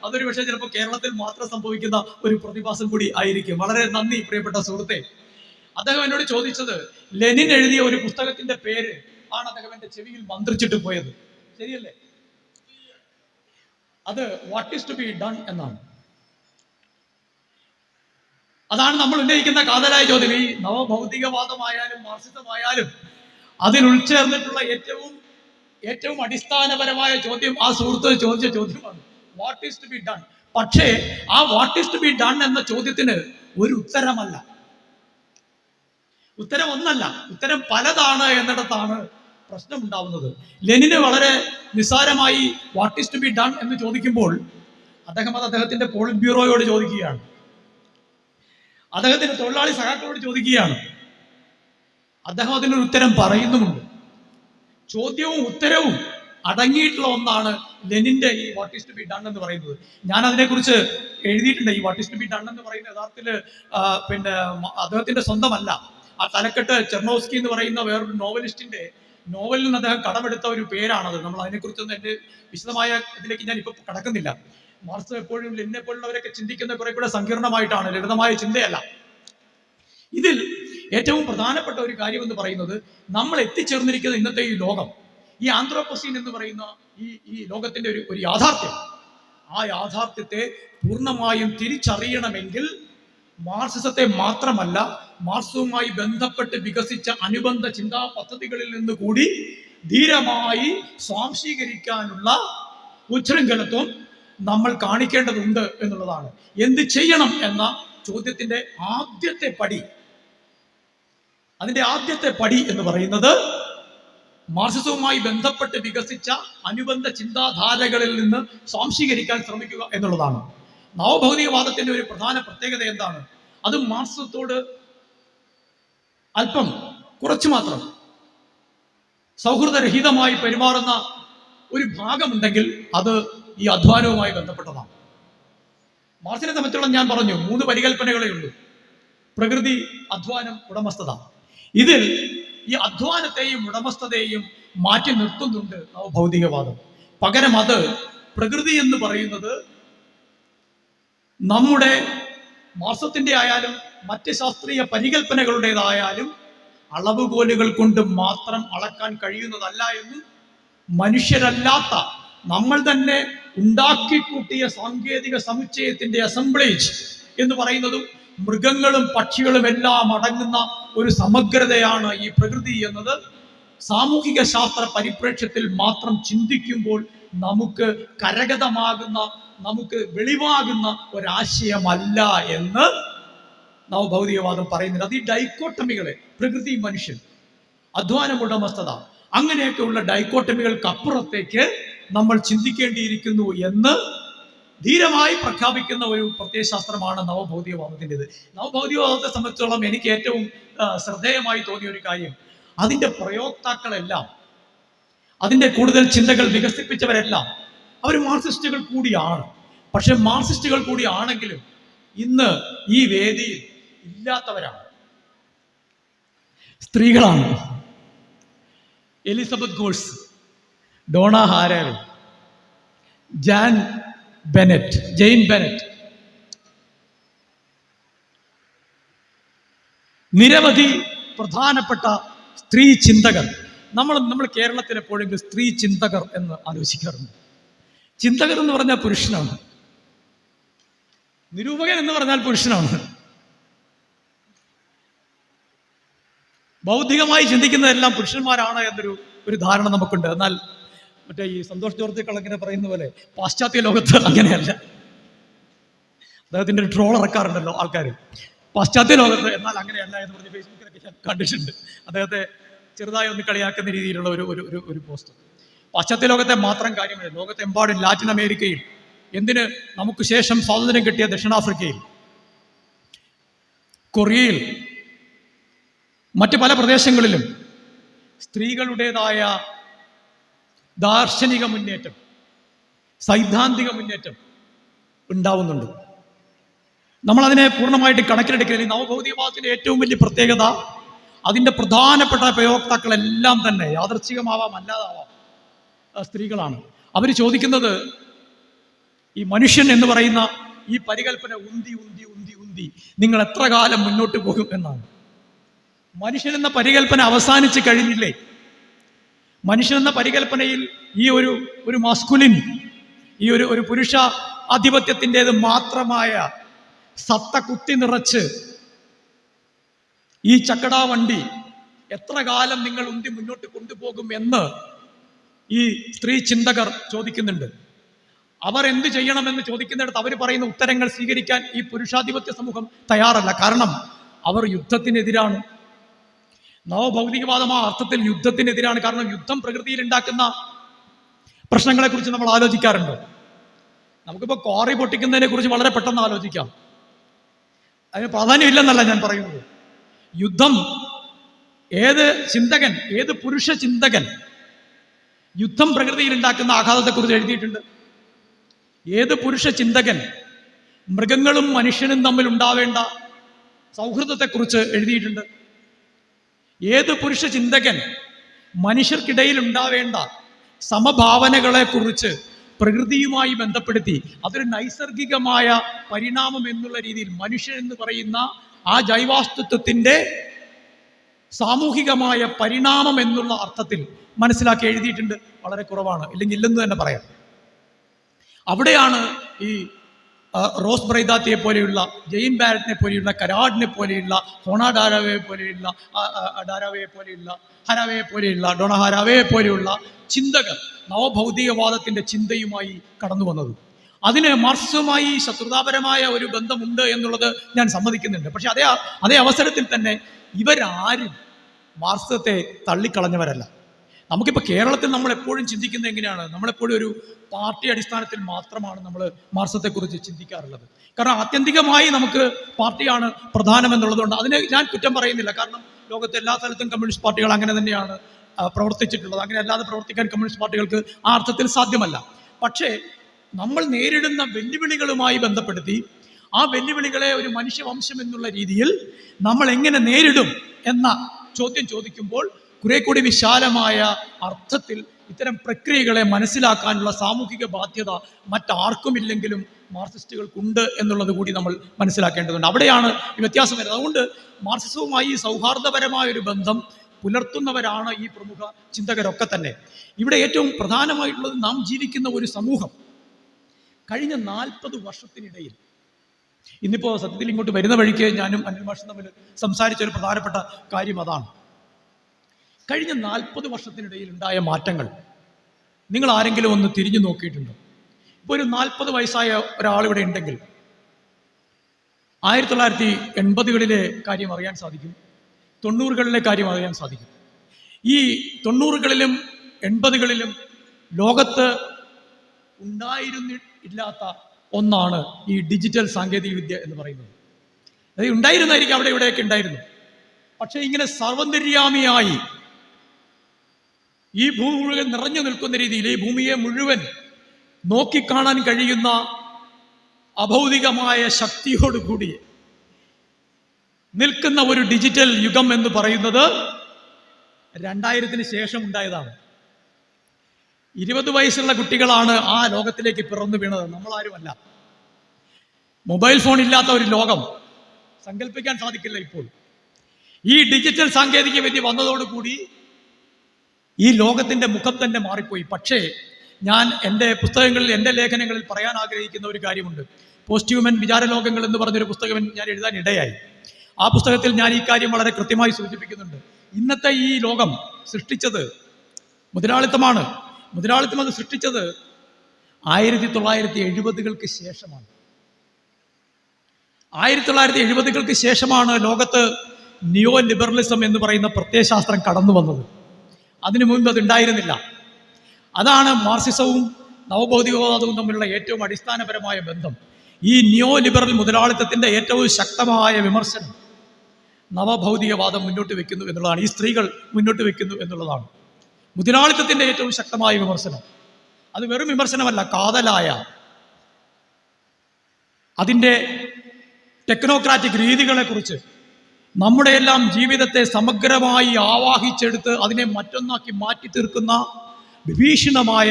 അതൊരു പക്ഷേ ചിലപ്പോൾ കേരളത്തിൽ മാത്രം സംഭവിക്കുന്ന ഒരു പ്രതിഭാസം കൂടി ആയിരിക്കും. വളരെ നന്ദി പ്രിയപ്പെട്ട സുഹൃത്തെ. അദ്ദേഹം എന്നോട് ചോദിച്ചത് ലെനിൻ എഴുതിയ ഒരു പുസ്തകത്തിന്റെ പേര് ആണ് അദ്ദേഹം എൻ്റെ ചെവിയിൽ മന്ത്രിച്ചിട്ട് പോയത്. ശരിയല്ലേ? അത് what is to be done എന്നാണ്. അതാണ് നമ്മൾ ഉന്നയിക്കുന്ന കാതലായ ചോദ്യം. ഈ നവഭൗതികവാദമായാലും മാർക്സിസമായാലും അതിൽ ഉൾച്ചേർന്നിട്ടുള്ള ഏറ്റവും അടിസ്ഥാനപരമായ ചോദ്യം ആ സുഹൃത്ത് ചോദിച്ച ചോദ്യമാണ്, what is to be done. പക്ഷേ ആ what is to be done എന്ന ചോദ്യത്തിന് ഒരു ഉത്തരമല്ല, ഉത്തരം ഒന്നല്ല, ഉത്തരം പലതാണ് എന്നിടത്താണ് പ്രശ്നം ഉണ്ടാവുന്നത്. ലെനിന് വളരെ നിസ്സാരമായി what is to be done എന്ന് ചോദിക്കുമ്പോൾ അദ്ദേഹത്തിന്റെ പോളിറ്റ് ബ്യൂറോയോട് ചോദിക്കുകയാണ്, അദ്ദേഹത്തിന്റെ തൊഴിലാളി സഖാക്കളോട് ചോദിക്കുകയാണ്. അദ്ദേഹം അതിനൊരു ഉത്തരം പറയുന്നുമുണ്ട്. ചോദ്യവും ഉത്തരവും അടങ്ങിയിട്ടുള്ള ഒന്നാണ് ലെനിന്റെ ഈ what is to be done എന്ന് പറയുന്നത്. ഞാൻ അതിനെക്കുറിച്ച് എഴുതിയിട്ടുണ്ട്. ഈ what is to be done എന്ന് പറയുന്നത് യഥാർത്ഥത്തിൽ അദ്ദേഹത്തിന്റെ സ്വന്തമല്ല. ആ തലക്കെട്ട് ചെർണോസ്കി എന്ന് പറയുന്ന വേറൊരു നോവലിസ്റ്റിന്റെ നോവലിൽ നിന്ന് അദ്ദേഹം കടമെടുത്ത ഒരു പേരാണത്. നമ്മൾ അതിനെക്കുറിച്ചൊന്നും എൻ്റെ വിശദമായ ഇതിലേക്ക് ഞാൻ ഇപ്പൊ കടക്കുന്നില്ല. മാർക്സ് എപ്പോഴും ലെനിനെ പോലുള്ളവരൊക്കെ ചിന്തിക്കുന്ന കുറെ കൂടെ സങ്കീർണമായിട്ടാണ്, ലളിതമായ ചിന്തയല്ല. ഇതിൽ ഏറ്റവും പ്രധാനപ്പെട്ട ഒരു കാര്യം എന്ന് പറയുന്നത്, നമ്മൾ എത്തിച്ചേർന്നിരിക്കുന്ന ഇന്നത്തെ ഈ ലോകം, ഈ ആന്ത്രോപോസീൻ എന്ന് പറയുന്ന ഈ ലോകത്തിന്റെ ഒരു യാഥാർത്ഥ്യം, ആ യാഥാർത്ഥ്യത്തെ പൂർണ്ണമായും തിരിച്ചറിയണമെങ്കിൽ മാർക്സിസത്തെ മാത്രമല്ല, മാർക്സുമായി ബന്ധപ്പെട്ട് വികസിച്ച അനുബന്ധ ചിന്താ പദ്ധതികളിൽ നിന്ന് കൂടി ധീരമായി സ്വാംശീകരിക്കാനുള്ള ഉച്ഛൃംഖലത്വം നമ്മൾ കാണിക്കേണ്ടതുണ്ട് എന്നുള്ളതാണ്. എന്ത് ചെയ്യണം എന്ന ചോദ്യത്തിന്റെ ആദ്യത്തെ പടി, അതിന്റെ ആദ്യത്തെ പടി എന്ന് പറയുന്നത് മാർക്സിസവുമായി ബന്ധപ്പെട്ട് വികസിച്ച അനുബന്ധ ചിന്താധാരകളിൽ നിന്ന് സ്വാംശീകരിക്കാൻ ശ്രമിക്കുക എന്നുള്ളതാണ്. നവഭൗതികവാദത്തിന്റെ ഒരു പ്രധാന പ്രത്യേകത എന്താണ്? അത് മാർക്സിസത്തോട് അല്പം കുറച്ചു മാത്രം സൗഹൃദരഹിതമായി പെരുമാറുന്ന ഒരു ഭാഗമുണ്ടെങ്കിൽ അത് ഈ അധ്വാനവുമായി ബന്ധപ്പെട്ടതാണ്. മാർക്സിനെ സംബന്ധിച്ചോളം ഞാൻ പറഞ്ഞു 3 പരികൽപ്പനകളേ ഉള്ളൂ: പ്രകൃതി, അധ്വാനം, ഉടമസ്ഥത. ഇതിൽ ഈ അധ്വാനത്തെയും ഉടമസ്ഥതയെയും മാറ്റി നിർത്തുന്നുണ്ട് നവഭൗതികവാദം. പകരം അത് പ്രകൃതി എന്ന് പറയുന്നത് നമ്മുടെ മാർക്സത്തിന്റെ ആയാലും മറ്റ് ശാസ്ത്രീയ പരികൽപ്പനകളുടേതായാലും അളവുകോലുകൾ കൊണ്ട് മാത്രം അളക്കാൻ കഴിയുന്നതല്ല എന്നും, മനുഷ്യരല്ലാത്ത നമ്മൾ തന്നെ ഉണ്ടാക്കിക്കൂട്ടിയ സാങ്കേതിക സമുച്ചയത്തിന്റെ അസംബ്ലേജ് എന്ന് പറയുന്നതും മൃഗങ്ങളും പക്ഷികളും എല്ലാം അടങ്ങുന്ന ഒരു സമഗ്രതയാണ് ഈ പ്രകൃതി എന്നത് സാമൂഹിക ശാസ്ത്ര പരിപ്രേക്ഷ്യത്തിൽ മാത്രം ചിന്തിക്കുമ്പോൾ നമുക്ക് കരഗതമാകുന്ന, നമുക്ക് വെളിവാകുന്ന ഒരാശയമല്ല എന്ന് നവഭൗതികവാദം പറയുന്നുണ്ട്. അത് ഈ ഡൈക്കോട്ടമികളെ, പ്രകൃതി, മനുഷ്യൻ, അധ്വാനം, ഉടമസ്ഥത, അങ്ങനെയൊക്കെയുള്ള ഡൈക്കോട്ടമികൾക്ക് അപ്പുറത്തേക്ക് നമ്മൾ ചിന്തിക്കേണ്ടിയിരിക്കുന്നു എന്ന് ധീരമായി പ്രഖ്യാപിക്കുന്ന ഒരു പ്രത്യയശാസ്ത്രമാണ് നവഭൗതികവാദത്തിൻ്റെത്. നവഭൗതികവാദത്തെ സംബന്ധിച്ചോളം എനിക്ക് ഏറ്റവും ശ്രദ്ധേയമായി തോന്നിയ ഒരു കാര്യം, അതിൻ്റെ പ്രയോക്താക്കളെല്ലാം, അതിൻ്റെ കൂടുതൽ ചിന്തകൾ വികസിപ്പിച്ചവരെല്ലാം അവർ മാർക്സിസ്റ്റുകൾ കൂടിയാണ്. പക്ഷെ മാർക്സിസ്റ്റുകൾ കൂടി ആണെങ്കിലും ഇന്ന് ഈ വേദിയിൽ ഇല്ലാത്തവരാണ്, സ്ത്രീകളാണ്. Elizabeth Grosz, Donna Haraway, Jane Bennett, നിരവധി പ്രധാനപ്പെട്ട സ്ത്രീ ചിന്തകർ. നമ്മൾ കേരളത്തിൽ എപ്പോഴെങ്കിലും സ്ത്രീ ചിന്തകർ എന്ന് ആലോചിക്കാറുണ്ട്. ചിന്തകർ എന്ന് പറഞ്ഞാൽ പുരുഷനാണ്, നിരൂപകൻ എന്ന് പറഞ്ഞാൽ പുരുഷനാണ്. ബൗദ്ധികമായി ചിന്തിക്കുന്നതെല്ലാം പുരുഷന്മാരാണ് എന്നൊരു ധാരണ നമുക്കുണ്ട്. എന്നാൽ മറ്റേ ഈ സന്തോഷ് ജോർജ് കളങ്ങനെ പറയുന്ന പോലെ പാശ്ചാത്യ ലോകത്ത് അങ്ങനെയല്ല. അദ്ദേഹത്തിൻ്റെ ഒരു ട്രോൾ ഇറക്കാറുണ്ടല്ലോ ആൾക്കാർ, പാശ്ചാത്യ ലോകത്ത് എന്നാൽ അങ്ങനെയല്ല എന്ന് പറഞ്ഞ് ഫേസ്ബുക്കിലൊക്കെ ഞാൻ കണ്ടിട്ടുണ്ട്. അദ്ദേഹത്തെ ചെറുതായി ഒന്ന് കളിയാക്കുന്ന രീതിയിലുള്ള ഒരു പോസ്റ്റ്. പാശ്ചാത്യ ലോകത്തെ മാത്രം കാര്യമില്ല, ലോകത്തെമ്പാടും, ലാറ്റിൻ അമേരിക്കയിൽ, എന്തിന് നമുക്ക് ശേഷം സ്വാതന്ത്ര്യം കിട്ടിയ ദക്ഷിണാഫ്രിക്കയിൽ, കൊറിയയിൽ, മറ്റ് പല പ്രദേശങ്ങളിലും സ്ത്രീകളുടേതായ ദാർശനിക മുന്നേറ്റം, സൈദ്ധാന്തിക മുന്നേറ്റം, ഉണ്ടാവുന്നുണ്ട്. നമ്മളതിനെ പൂർണ്ണമായിട്ട് കണക്കിലെടുക്കില്ല. നവഭൗതികവാദത്തിൻ്റെ ഏറ്റവും വലിയ പ്രത്യേകത അതിൻ്റെ പ്രധാനപ്പെട്ട പ്രയോക്താക്കളെല്ലാം തന്നെ യാദർച്ഛികമാവാം അല്ലാതാവാം സ്ത്രീകളാണ്. അവർ ചോദിക്കുന്നത് ഈ മനുഷ്യൻ എന്ന് പറയുന്ന ഈ പരികല്പന ഉന്തി ഉന്തി ഉന്തി ഉന്തി നിങ്ങൾ എത്ര കാലം മുന്നോട്ട് പോകും എന്നാണ്. മനുഷ്യൻ എന്ന പരികല്പന അവസാനിച്ച് കഴിഞ്ഞില്ലേ? മനുഷ്യൻ എന്ന പരികല്പനയിൽ ഈ ഒരു മാസ്കുലിൻ, ഈ ഒരു പുരുഷ ആധിപത്യത്തിൻ്റെത് മാത്രമായ സത്ത കുത്തി നിറച്ച് ഈ ചക്കടാ വണ്ടി എത്ര കാലം നിങ്ങൾ ഉന്തി മുന്നോട്ട് കൊണ്ടുപോകും എന്ന് ഈ സ്ത്രീ ചിന്തകർ ചോദിക്കുന്നുണ്ട്. അവർ എന്ത് ചെയ്യണമെന്ന് ചോദിക്കുന്നിടത്ത് അവർ പറയുന്ന ഉത്തരങ്ങൾ സ്വീകരിക്കാൻ ഈ പുരുഷാധിപത്യ സമൂഹം തയ്യാറല്ല. കാരണം അവർ യുദ്ധത്തിനെതിരാണ്. നവഭൗതികവാദം ആ അർത്ഥത്തിൽ യുദ്ധത്തിനെതിരാണ്. കാരണം യുദ്ധം പ്രകൃതിയിൽ ഉണ്ടാക്കുന്ന പ്രശ്നങ്ങളെ കുറിച്ച് നമ്മൾ ആലോചിക്കാറുണ്ട്. നമുക്കിപ്പോൾ ക്വാറി പൊട്ടിക്കുന്നതിനെ കുറിച്ച് വളരെ പെട്ടെന്ന് ആലോചിക്കാം. അതിന് പ്രാധാന്യമില്ലെന്നല്ല ഞാൻ പറയുന്നത്. യുദ്ധം ഏത് പുരുഷ ചിന്തകൻ യുദ്ധം പ്രകൃതിയിൽ ഉണ്ടാക്കുന്ന ആഘാതത്തെക്കുറിച്ച് എഴുതിയിട്ടുണ്ട്? ഏത് പുരുഷ ചിന്തകൻ മൃഗങ്ങളും മനുഷ്യനും തമ്മിൽ ഉണ്ടാവേണ്ട സൗഹൃദത്തെക്കുറിച്ച് എഴുതിയിട്ടുണ്ട്? ഏത് പുരുഷ ചിന്തകൻ മനുഷ്യർക്കിടയിൽ ഉണ്ടാവേണ്ട സമഭാവനകളെ കുറിച്ച് പ്രകൃതിയുമായി ബന്ധപ്പെടുത്തി അതൊരു നൈസർഗികമായ പരിണാമം എന്നുള്ള രീതിയിൽ മനുഷ്യൻ എന്ന് പറയുന്ന ആ ജൈവാസ്തിത്വത്തിൻ്റെ സാമൂഹികമായ പരിണാമം എന്നുള്ള അർത്ഥത്തിൽ മനസ്സിലാക്കി എഴുതിയിട്ടുണ്ട്? വളരെ കുറവാണ്, ഇല്ലെങ്കിൽ ഇല്ലെന്ന് തന്നെ പറയാം. അവിടെയാണ് ഈ റോസ് ബ്രൈദാത്തിയെ പോലെയുള്ള, ജെയിൻ ബാരറ്റിനെ പോലെയുള്ള, കരാഡിനെ പോലെയുള്ള, ഹോണ ഡാരാവയെ പോലെയുള്ള, ഹരാവയെ പോലെയുള്ള, ഡോണ ഹരാവയെ പോലെയുള്ള ചിന്തകർ നവഭൗതികവാദത്തിൻ്റെ ചിന്തയുമായി കടന്നു വന്നത്. അതിന് മാർക്സിസവുമായി ശത്രുതാപരമായ ഒരു ബന്ധമുണ്ട് എന്നുള്ളത് ഞാൻ സമ്മതിക്കുന്നുണ്ട്. പക്ഷെ അതേ അവസരത്തിൽ തന്നെ ഇവരാരും മാർക്സിസത്തെ തള്ളിക്കളഞ്ഞവരല്ല. നമുക്കിപ്പോൾ കേരളത്തിൽ നമ്മൾ എപ്പോഴും ചിന്തിക്കുന്നത് എങ്ങനെയാണ്? നമ്മളെപ്പോഴും ഒരു പാർട്ടി അടിസ്ഥാനത്തിൽ മാത്രമാണ് നമ്മൾ മാർക്സിസത്തെക്കുറിച്ച് ചിന്തിക്കാറുള്ളത്. കാരണം ആത്യന്തികമായി നമുക്ക് പാർട്ടിയാണ് പ്രധാനമെന്നുള്ളതുകൊണ്ട് അതിനെ ഞാൻ കുറ്റം പറയുന്നില്ല. കാരണം ലോകത്തെ എല്ലാ സ്ഥലത്തും കമ്മ്യൂണിസ്റ്റ് പാർട്ടികൾ അങ്ങനെ തന്നെയാണ് പ്രവർത്തിച്ചിട്ടുള്ളത്. അങ്ങനെ അല്ലാതെ പ്രവർത്തിക്കാൻ കമ്മ്യൂണിസ്റ്റ് പാർട്ടികൾക്ക് ആ അർത്ഥത്തിൽ സാധ്യമല്ല. പക്ഷേ നമ്മൾ നേരിടുന്ന വെല്ലുവിളികളുമായി ബന്ധപ്പെടുത്തി ആ വെല്ലുവിളികളെ ഒരു മനുഷ്യവംശം എന്നുള്ള രീതിയിൽ നമ്മൾ എങ്ങനെ നേരിടും എന്ന ചോദ്യം ചോദിക്കുമ്പോൾ കുറെ കൂടി വിശാലമായ അർത്ഥത്തിൽ ഇത്തരം പ്രക്രിയകളെ മനസ്സിലാക്കാനുള്ള സാമൂഹിക ബാധ്യത മറ്റാർക്കുമില്ലെങ്കിലും മാർക്സിസ്റ്റുകൾക്കുണ്ട് എന്നുള്ളത് കൂടി നമ്മൾ മനസ്സിലാക്കേണ്ടതുണ്ട്. അവിടെയാണ് ഈ വ്യത്യാസം വരുന്നത്. അതുകൊണ്ട് മാർക്സിസവുമായി സൗഹാർദ്ദപരമായ ഒരു ബന്ധം പുലർത്തുന്നവരാണ് ഈ പ്രമുഖ ചിന്തകരൊക്കെ തന്നെ. ഇവിടെ ഏറ്റവും പ്രധാനമായിട്ടുള്ളത് നാം ജീവിക്കുന്ന ഒരു സമൂഹം കഴിഞ്ഞ 40 വർഷത്തിനിടയിൽ, ഇന്നിപ്പോൾ സത്യത്തിൽ ഇങ്ങോട്ട് വരുന്ന വഴിക്ക് ഞാനും അനിൽ മാഷും തമ്മിൽ സംസാരിച്ച ഒരു പ്രധാനപ്പെട്ട കാര്യം അതാണ്. കഴിഞ്ഞ 40 വർഷത്തിനിടയിൽ ഉണ്ടായ മാറ്റങ്ങൾ നിങ്ങൾ ആരെങ്കിലും ഒന്ന് തിരിഞ്ഞു നോക്കിയിട്ടുണ്ടോ? ഇപ്പോൾ ഒരു 40 വയസ്സായ ഒരാളിവിടെ ഉണ്ടെങ്കിൽ 1980കളിലെ കാര്യം അറിയാൻ സാധിക്കും, 90കളിലെ കാര്യം അറിയാൻ സാധിക്കും. ഈ 90കളിലും 80കളിലും ലോകത്ത് ഉണ്ടായിരുന്നില്ലാത്ത ഒന്നാണ് ഈ ഡിജിറ്റൽ സാങ്കേതിക വിദ്യ എന്ന് പറയുന്നത്. അത് ഉണ്ടായിരുന്നായിരിക്കും, അവിടെ ഇവിടെയൊക്കെ ഉണ്ടായിരുന്നു. പക്ഷേ ഇങ്ങനെ സർവ്വന്തര്യാമിയായി ഈ ഭൂമി മുഴുവൻ നിറഞ്ഞു നിൽക്കുന്ന രീതിയിൽ ഈ ഭൂമിയെ മുഴുവൻ നോക്കിക്കാണാൻ കഴിയുന്ന അഭൗതികമായ ശക്തിയോടുകൂടി നിൽക്കുന്ന ഒരു ഡിജിറ്റൽ യുഗം എന്ന് പറയുന്നത് 2000-ന് ശേഷം ഉണ്ടായതാണ്. 20 വയസ്സുള്ള കുട്ടികളാണ് ആ ലോകത്തിലേക്ക് പിറന്നു വീണത്, നമ്മളാരുമല്ല. മൊബൈൽ ഫോൺ ഇല്ലാത്ത ഒരു ലോകം സങ്കല്പിക്കാൻ സാധിക്കില്ല. ഇപ്പോൾ ഈ ഡിജിറ്റൽ സാങ്കേതിക വിദ്യ വന്നതോടുകൂടി ഈ ലോകത്തിൻ്റെ മുഖം തന്നെ മാറിപ്പോയി. പക്ഷേ ഞാൻ എൻ്റെ പുസ്തകങ്ങളിൽ, എൻ്റെ ലേഖനങ്ങളിൽ പറയാൻ ആഗ്രഹിക്കുന്ന ഒരു കാര്യമുണ്ട്. പോസ്റ്റ് ഹ്യൂമൻ വിചാരലോകങ്ങൾ എന്ന് പറഞ്ഞൊരു പുസ്തകം ഞാൻ എഴുതാൻ ഇടയായി. ആ പുസ്തകത്തിൽ ഞാൻ ഈ കാര്യം വളരെ കൃത്യമായി സൂചിപ്പിക്കുന്നുണ്ട്. ഇന്നത്തെ ഈ ലോകം സൃഷ്ടിച്ചത് മുതലാളിത്തമാണ്. മുതലാളിത്തം അത് സൃഷ്ടിച്ചത് 1970-കൾക്ക് ശേഷമാണ്. 1970-കൾക്ക് ശേഷമാണ് ലോകത്ത് നിയോ ലിബറലിസം എന്ന് പറയുന്ന പ്രത്യയശാസ്ത്രം കടന്നു വന്നത്. അതിനു മുൻപ് അത് ഉണ്ടായിരുന്നില്ല. അതാണ് മാർക്സിസവും നവഭൗതികവാദവും തമ്മിലുള്ള ഏറ്റവും അടിസ്ഥാനപരമായ ബന്ധം. ഈ നിയോ ലിബറൽ മുതലാളിത്തത്തിൻ്റെ ഏറ്റവും ശക്തമായ വിമർശനം നവഭൗതികവാദം മുന്നോട്ട് വെക്കുന്നു എന്നുള്ളതാണ്. ഈ സ്ത്രീകൾ മുന്നോട്ട് വെക്കുന്നു എന്നുള്ളതാണ് മുതലാളിത്തത്തിൻ്റെ ഏറ്റവും ശക്തമായ വിമർശനം. അത് വെറും വിമർശനമല്ല, കാതലായ അതിൻ്റെ ടെക്നോക്രാറ്റിക് രീതികളെക്കുറിച്ച്, നമ്മുടെ എല്ലാം ജീവിതത്തെ സമഗ്രമായി ആവാഹിച്ചെടുത്ത് അതിനെ മറ്റൊന്നാക്കി മാറ്റി തീർക്കുന്ന വിഭീഷണമായ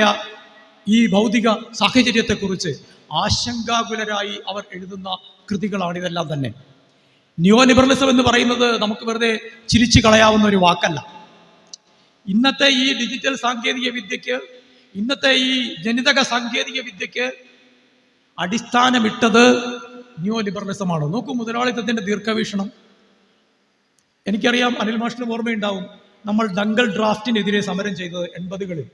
ഈ ഭൗതിക സാഹചര്യത്തെക്കുറിച്ച് ആശങ്കാകുലരായി അവർ എഴുതുന്ന കൃതികളാണ് ഇതെല്ലാം തന്നെ. ന്യൂ ലിബറലിസം എന്ന് പറയുന്നത് നമുക്ക് വെറുതെ ചിരിച്ചു കളയാവുന്ന ഒരു വാക്കല്ല. ഇന്നത്തെ ഈ ഡിജിറ്റൽ സാങ്കേതിക വിദ്യക്ക്, ഇന്നത്തെ ഈ ജനിതക സാങ്കേതിക വിദ്യക്ക് അടിസ്ഥാനമിട്ടത് ന്യൂ ലിബറലിസമാണ്. നോക്കൂ, മുതലാളിത്തത്തിന്റെ ദീർഘവീക്ഷണം. എനിക്കറിയാം, അനിൽ മാഷിന് ഓർമ്മയുണ്ടാവും, നമ്മൾ ഡങ്കൽ ഡ്രാഫ്റ്റിനെതിരെ സമരം ചെയ്തത് 80കളിൽ.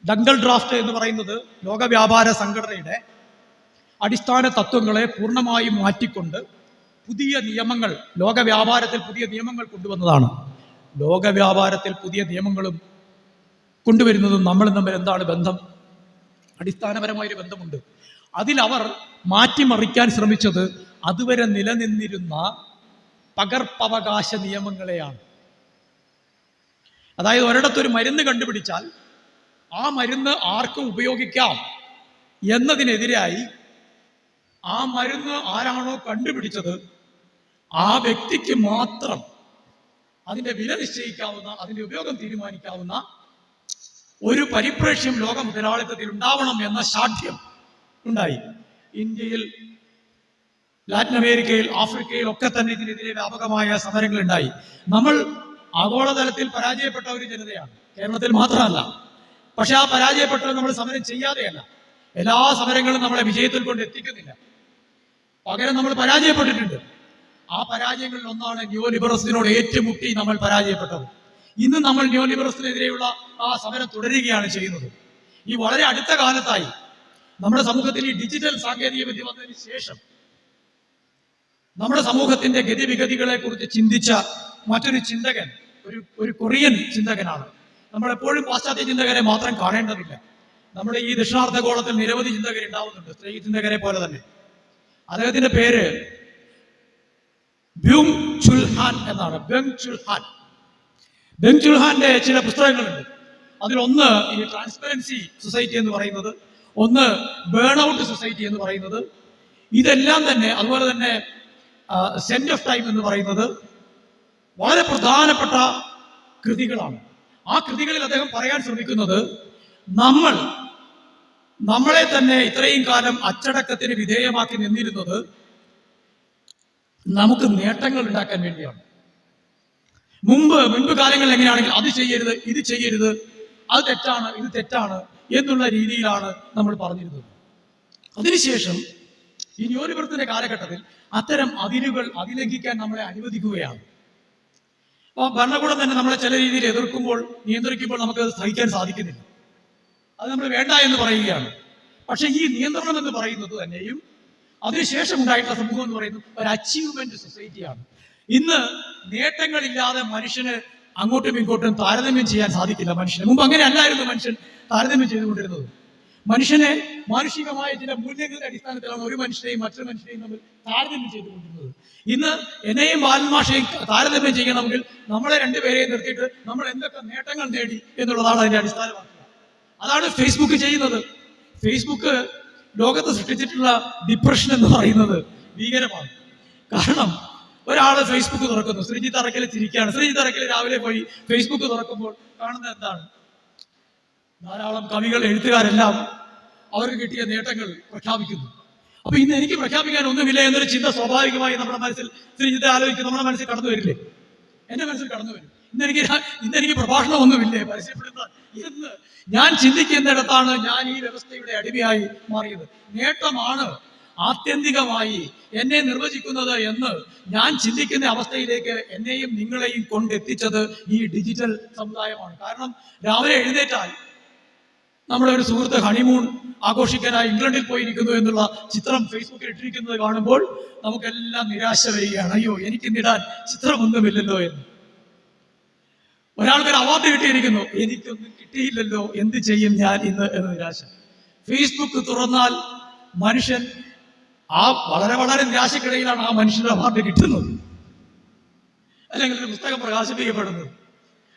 ഡങ്കൽ ഡ്രാഫ്റ്റ് എന്ന് പറയുന്നത് ലോക വ്യാപാര സംഘടനയുടെ അടിസ്ഥാന തത്വങ്ങളെ പൂർണ്ണമായും മാറ്റിക്കൊണ്ട് പുതിയ നിയമങ്ങൾ, ലോക വ്യാപാരത്തിൽ പുതിയ നിയമങ്ങൾ കൊണ്ടുവന്നതാണ്. ലോക വ്യാപാരത്തിൽ പുതിയ നിയമങ്ങളും കൊണ്ടുവരുന്നതും നമ്മളും തമ്മിൽ എന്താണ് ബന്ധം? അടിസ്ഥാനപരമായൊരു ബന്ധമുണ്ട്. അതിലവർ മാറ്റിമറിക്കാൻ ശ്രമിച്ചത് അതുവരെ നിലനിന്നിരുന്ന പകർപ്പവകാശ നിയമങ്ങളെയാണ്. അതായത്, ഒരിടത്തൊരു മരുന്ന് കണ്ടുപിടിച്ചാൽ ആ മരുന്ന് ആർക്കും ഉപയോഗിക്കാം എന്നതിനെതിരായി ആ മരുന്ന് ആരാണോ കണ്ടുപിടിച്ചത് ആ വ്യക്തിക്ക് മാത്രം അതിൻ്റെ വില നിശ്ചയിക്കാവുന്ന, അതിൻ്റെ ഉപയോഗം തീരുമാനിക്കാവുന്ന ഒരു പരിപ്രേക്ഷ്യം ലോക മുതലാളിത്തത്തിൽ ഉണ്ടാവണം എന്ന ശാഠ്യം ഉണ്ടായി. ഇന്ത്യയിൽ, ലാറ്റിൻ അമേരിക്കയിൽ, ആഫ്രിക്കയിൽ ഒക്കെ തന്നെ ഇതിനെതിരെ വ്യാപകമായ സമരങ്ങൾ ഉണ്ടായി. നമ്മൾ ആഗോളതലത്തിൽ പരാജയപ്പെട്ട ഒരു ജനതയാണ്, കേരളത്തിൽ മാത്രമല്ല. പക്ഷെ ആ പരാജയപ്പെട്ടത് നമ്മൾ സമരം ചെയ്യാതെയല്ല. എല്ലാ സമരങ്ങളും നമ്മളെ വിജയത്തിൽ കൊണ്ട് എത്തിക്കുന്നില്ല. പകരം നമ്മൾ പരാജയപ്പെട്ടിട്ടുണ്ട്. ആ പരാജയങ്ങളിൽ ഒന്നാണ് ന്യൂ ലിബറലിസത്തിനോട് ഏറ്റുമുട്ടി നമ്മൾ പരാജയപ്പെട്ടത്. ഇന്ന് നമ്മൾ ന്യൂ ലിബറലിസത്തിനെതിരെയുള്ള ആ സമരം തുടരുകയാണ് ചെയ്യുന്നത്. ഈ വളരെ അടുത്ത കാലത്തായി നമ്മുടെ സമൂഹത്തിൽ ഈ ഡിജിറ്റൽ സാങ്കേതിക വിദ്യ വന്നതിന് ശേഷം നമ്മുടെ സമൂഹത്തിന്റെ ഗതിവിഗതികളെ കുറിച്ച് ചിന്തിച്ച മറ്റൊരു ചിന്തകൻ ഒരു കൊറിയൻ ചിന്തകനാണ്. നമ്മളെപ്പോഴും പാശ്ചാത്യ ചിന്തകരെ മാത്രം കാണേണ്ടതില്ല. നമ്മുടെ ഈ ദക്ഷിണാർദ്ധഗോളത്തിൽ നിരവധി ചിന്തകർ ഉണ്ടാവുന്നുണ്ട്, സ്ത്രീ ചിന്തകരെ പോലെ തന്നെ. അദ്ദേഹത്തിന്റെ പേര് ബ്യൂങ് ചുൽ ഹാൻ എന്നാണ്. ബെങ് ചുൽ ഹാൻ. ബെങ് ചുൽ ഹാന്റെ ചില പുസ്തകങ്ങളുണ്ട്. അതിലൊന്ന് ഈ ട്രാൻസ്പെറൻസി സൊസൈറ്റി എന്ന് പറയുന്നത്, ഒന്ന് ബേൺ ഔട്ട് സൊസൈറ്റി എന്ന് പറയുന്നത്. ഇതെല്ലാം തന്നെ, അതുപോലെ തന്നെ സെന്റ് ഓഫ് ടൈം എന്ന് പറയുന്നത് വളരെ പ്രധാനപ്പെട്ട കൃതികളാണ്. ആ കൃതികളിൽ അദ്ദേഹം പറയാൻ ശ്രമിക്കുന്നത്, നമ്മളെ തന്നെ ഇത്രയും കാലം അച്ചടക്കത്തിന് വിധേയമാക്കി നിന്നിരുന്നത് നമുക്ക് നേട്ടങ്ങൾ ഉണ്ടാക്കാൻ വേണ്ടിയാണ്. മുൻപ് കാലങ്ങളിൽ എങ്ങനെയാണെങ്കിൽ അത് ചെയ്യരുത്, ഇത് ചെയ്യരുത്, അത് തെറ്റാണ്, ഇത് തെറ്റാണ് എന്നുള്ള രീതിയിലാണ് നമ്മൾ പറഞ്ഞിരുന്നത്. അതിനുശേഷം ഈ ന്യൂ ലിബറലിസത്തിന്റെ കാലഘട്ടത്തിൽ അത്തരം അതിരുകൾ അതിലംഘിക്കാൻ നമ്മളെ അനുവദിക്കുകയാണ്. അപ്പോൾ ഭരണകൂടം തന്നെ നമ്മളെ ചില രീതിയിൽ എതിർക്കുമ്പോൾ, നിയന്ത്രിക്കുമ്പോൾ നമുക്ക് സഹിക്കാൻ സാധിക്കുന്നില്ല. അത് നമ്മൾ വേണ്ട എന്ന് പറയുകയാണ്. പക്ഷെ ഈ നിയന്ത്രണം എന്ന് പറയുന്നത് തന്നെയും അതിനുശേഷം ഉണ്ടായിട്ടുള്ള സമൂഹം എന്ന് പറയുന്നത് ഒരു അച്ചീവ്മെന്റ് സൊസൈറ്റിയാണ്. ഇന്ന് നേട്ടങ്ങളില്ലാതെ മനുഷ്യന് അങ്ങോട്ടും ഇങ്ങോട്ടും താരതമ്യം ചെയ്യാൻ സാധിക്കില്ല. മുമ്പ് അങ്ങനെ അല്ലായിരുന്നു മനുഷ്യൻ താരതമ്യം ചെയ്തുകൊണ്ടിരുന്നത്. മനുഷ്യനെ മാനുഷികമായ ചില മൂല്യങ്ങളുടെ അടിസ്ഥാനത്തിലാണ് ഒരു മനുഷ്യനെയും മറ്റൊരു മനുഷ്യനെയും നമ്മൾ താരതമ്യം ചെയ്തുകൊണ്ടിരുന്നത്. ഇന്ന് എന്നെയും ബാലന്മാഷയും താരതമ്യം ചെയ്യണമെങ്കിൽ നമ്മളെ രണ്ടുപേരെയും നിർത്തിയിട്ട് നമ്മൾ എന്തൊക്കെ നേട്ടങ്ങൾ നേടി എന്നുള്ളതാണ് അതിന്റെ അടിസ്ഥാനമാക്കുക. അതാണ് ഫേസ്ബുക്ക് ചെയ്യുന്നത്. ഫേസ്ബുക്ക് ലോകത്ത് സൃഷ്ടിച്ചിട്ടുള്ള ഡിപ്രഷൻ എന്ന് പറയുന്നത് ഭീകരമാണ്. കാരണം ഒരാള് ഫേസ്ബുക്ക് തുറക്കുന്നു, ശ്രീജിത്ത് അറക്കൽ ചിരിക്കുകയാണ്. ശ്രീജിത്ത് അറക്കൽ രാവിലെ പോയി ഫേസ്ബുക്ക് തുറക്കുമ്പോൾ കാണുന്നത് എന്താണ്? ധാരാളം കവികൾ, എഴുത്തുകാരെല്ലാം അവർക്ക് കിട്ടിയ നേട്ടങ്ങൾ പ്രഖ്യാപിക്കുന്നു. അപ്പൊ ഇന്ന് എനിക്ക് പ്രഖ്യാപിക്കാൻ ഒന്നുമില്ല എന്നൊരു ചിന്ത സ്വാഭാവികമായി നമ്മുടെ മനസ്സിൽ, ശ്രീജിത്തെ ആലോചിക്കും, നമ്മുടെ മനസ്സിൽ കടന്നു വരില്ലേ? എന്റെ മനസ്സിൽ കടന്നു വരും. ഇന്നെനിക്ക് പ്രഭാഷണം ഒന്നുമില്ലേ പരസ്യപ്പെടുന്ന എന്ന് ഞാൻ ചിന്തിക്കുന്നിടത്താണ് ഞാൻ ഈ വ്യവസ്ഥയുടെ അടിമയായി മാറിയത്. നേട്ടമാണ് ആത്യന്തികമായി എന്നെ നിർവചിക്കുന്നത് എന്ന് ഞാൻ ചിന്തിക്കുന്ന അവസ്ഥയിലേക്ക് എന്നെയും നിങ്ങളെയും കൊണ്ടെത്തിച്ചത് ഈ ഡിജിറ്റൽ സമുദായമാണ്. കാരണം രാവിലെ എഴുന്നേറ്റാൽ നമ്മുടെ ഒരു സുഹൃത്ത് ഹണിമൂൺ ആഘോഷിക്കാനായി ഇംഗ്ലണ്ടിൽ പോയിരിക്കുന്നു എന്നുള്ള ചിത്രം ഫേസ്ബുക്കിൽ ഇട്ടിരിക്കുന്നത് കാണുമ്പോൾ നമുക്കെല്ലാം നിരാശ വരികയാണ്. അയ്യോ, എനിക്കിന്നിടാൻ ചിത്രമൊന്നുമില്ലല്ലോ എന്ന്. ഒരാൾക്കൊരു അവാർഡ് കിട്ടിയിരിക്കുന്നു, എനിക്കൊന്നും കിട്ടിയില്ലല്ലോ, എന്ത് ചെയ്യും ഞാൻ ഇന്ന് എന്ന നിരാശ. ഫേസ്ബുക്ക് തുറന്നാൽ മനുഷ്യൻ വളരെ വളരെ നിരാശക്കിടയിലാണ് ആ മനുഷ്യന്റെ അവാർഡ് കിട്ടുന്നത്, അല്ലെങ്കിൽ ഒരു പുസ്തകം പ്രകാശിപ്പിക്കപ്പെടുന്നത്,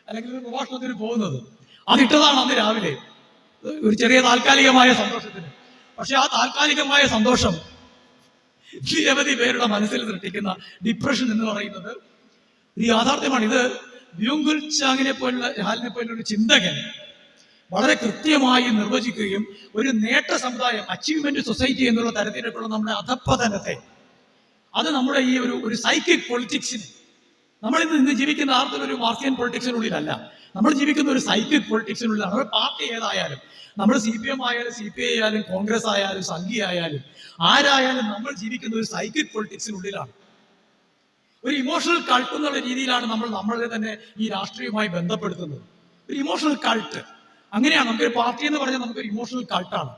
അല്ലെങ്കിൽ ഒരു പ്രഭാഷണത്തിന് പോകുന്നത്. അതിട്ടതാണ് അന്ന് രാവിലെ ഒരു ചെറിയ താൽക്കാലികമായ സന്തോഷത്തിന്. പക്ഷെ ആ താൽക്കാലികമായ സന്തോഷം നിരവധി പേരുടെ മനസ്സിൽ സൃഷ്ടിക്കുന്ന ഡിപ്രഷൻ എന്ന് പറയുന്നത് ഒരു യാഥാർത്ഥ്യമാണ്. ഇത് ബ്യൂങ്കുൽ ചാങ്ങിനെ പോലുള്ള ഹാലിനെ പോലുള്ള ഒരു ചിന്തകൻ വളരെ കൃത്യമായി നിർവചിക്കുകയും ഒരു നേട്ട സമുദായം, അച്ചീവ്മെന്റ് സൊസൈറ്റി എന്നുള്ള തരത്തിലേക്കുള്ള നമ്മുടെ അധപ്പതനത്തെ, അത് നമ്മുടെ ഈ ഒരു സൈക്കിക് പൊളിറ്റിക്സിന്, നമ്മൾ ഇന്ന് ജീവിക്കുന്ന ആർക്കും ഒരു മാർക്സിയൻ പൊളിറ്റിക്സിനുള്ളിലല്ല, നമ്മൾ ജീവിക്കുന്ന ഒരു സൈക്കിക് പൊളിറ്റിക്സിനുള്ളിലാണ്. നമ്മുടെ പാർട്ടി ഏതായാലും, നമ്മൾ CPM ആയാലും CPI ആയാലും കോൺഗ്രസ് ആയാലും സംഘി ആയാലും ആരായാലും നമ്മൾ ജീവിക്കുന്ന ഒരു സൈക്കിക് പൊളിറ്റിക്സിനുള്ളിലാണ്. ഒരു ഇമോഷണൽ കൾട്ട് എന്നുള്ള രീതിയിലാണ് നമ്മളെ തന്നെ ഈ രാഷ്ട്രീയവുമായി ബന്ധപ്പെടുത്തുന്നത്. ഒരു ഇമോഷണൽ കൾട്ട് അങ്ങനെയാണ്. നമുക്കൊരു പാർട്ടി എന്ന് പറഞ്ഞാൽ നമുക്കൊരു ഇമോഷണൽ കൾട്ടാണ്.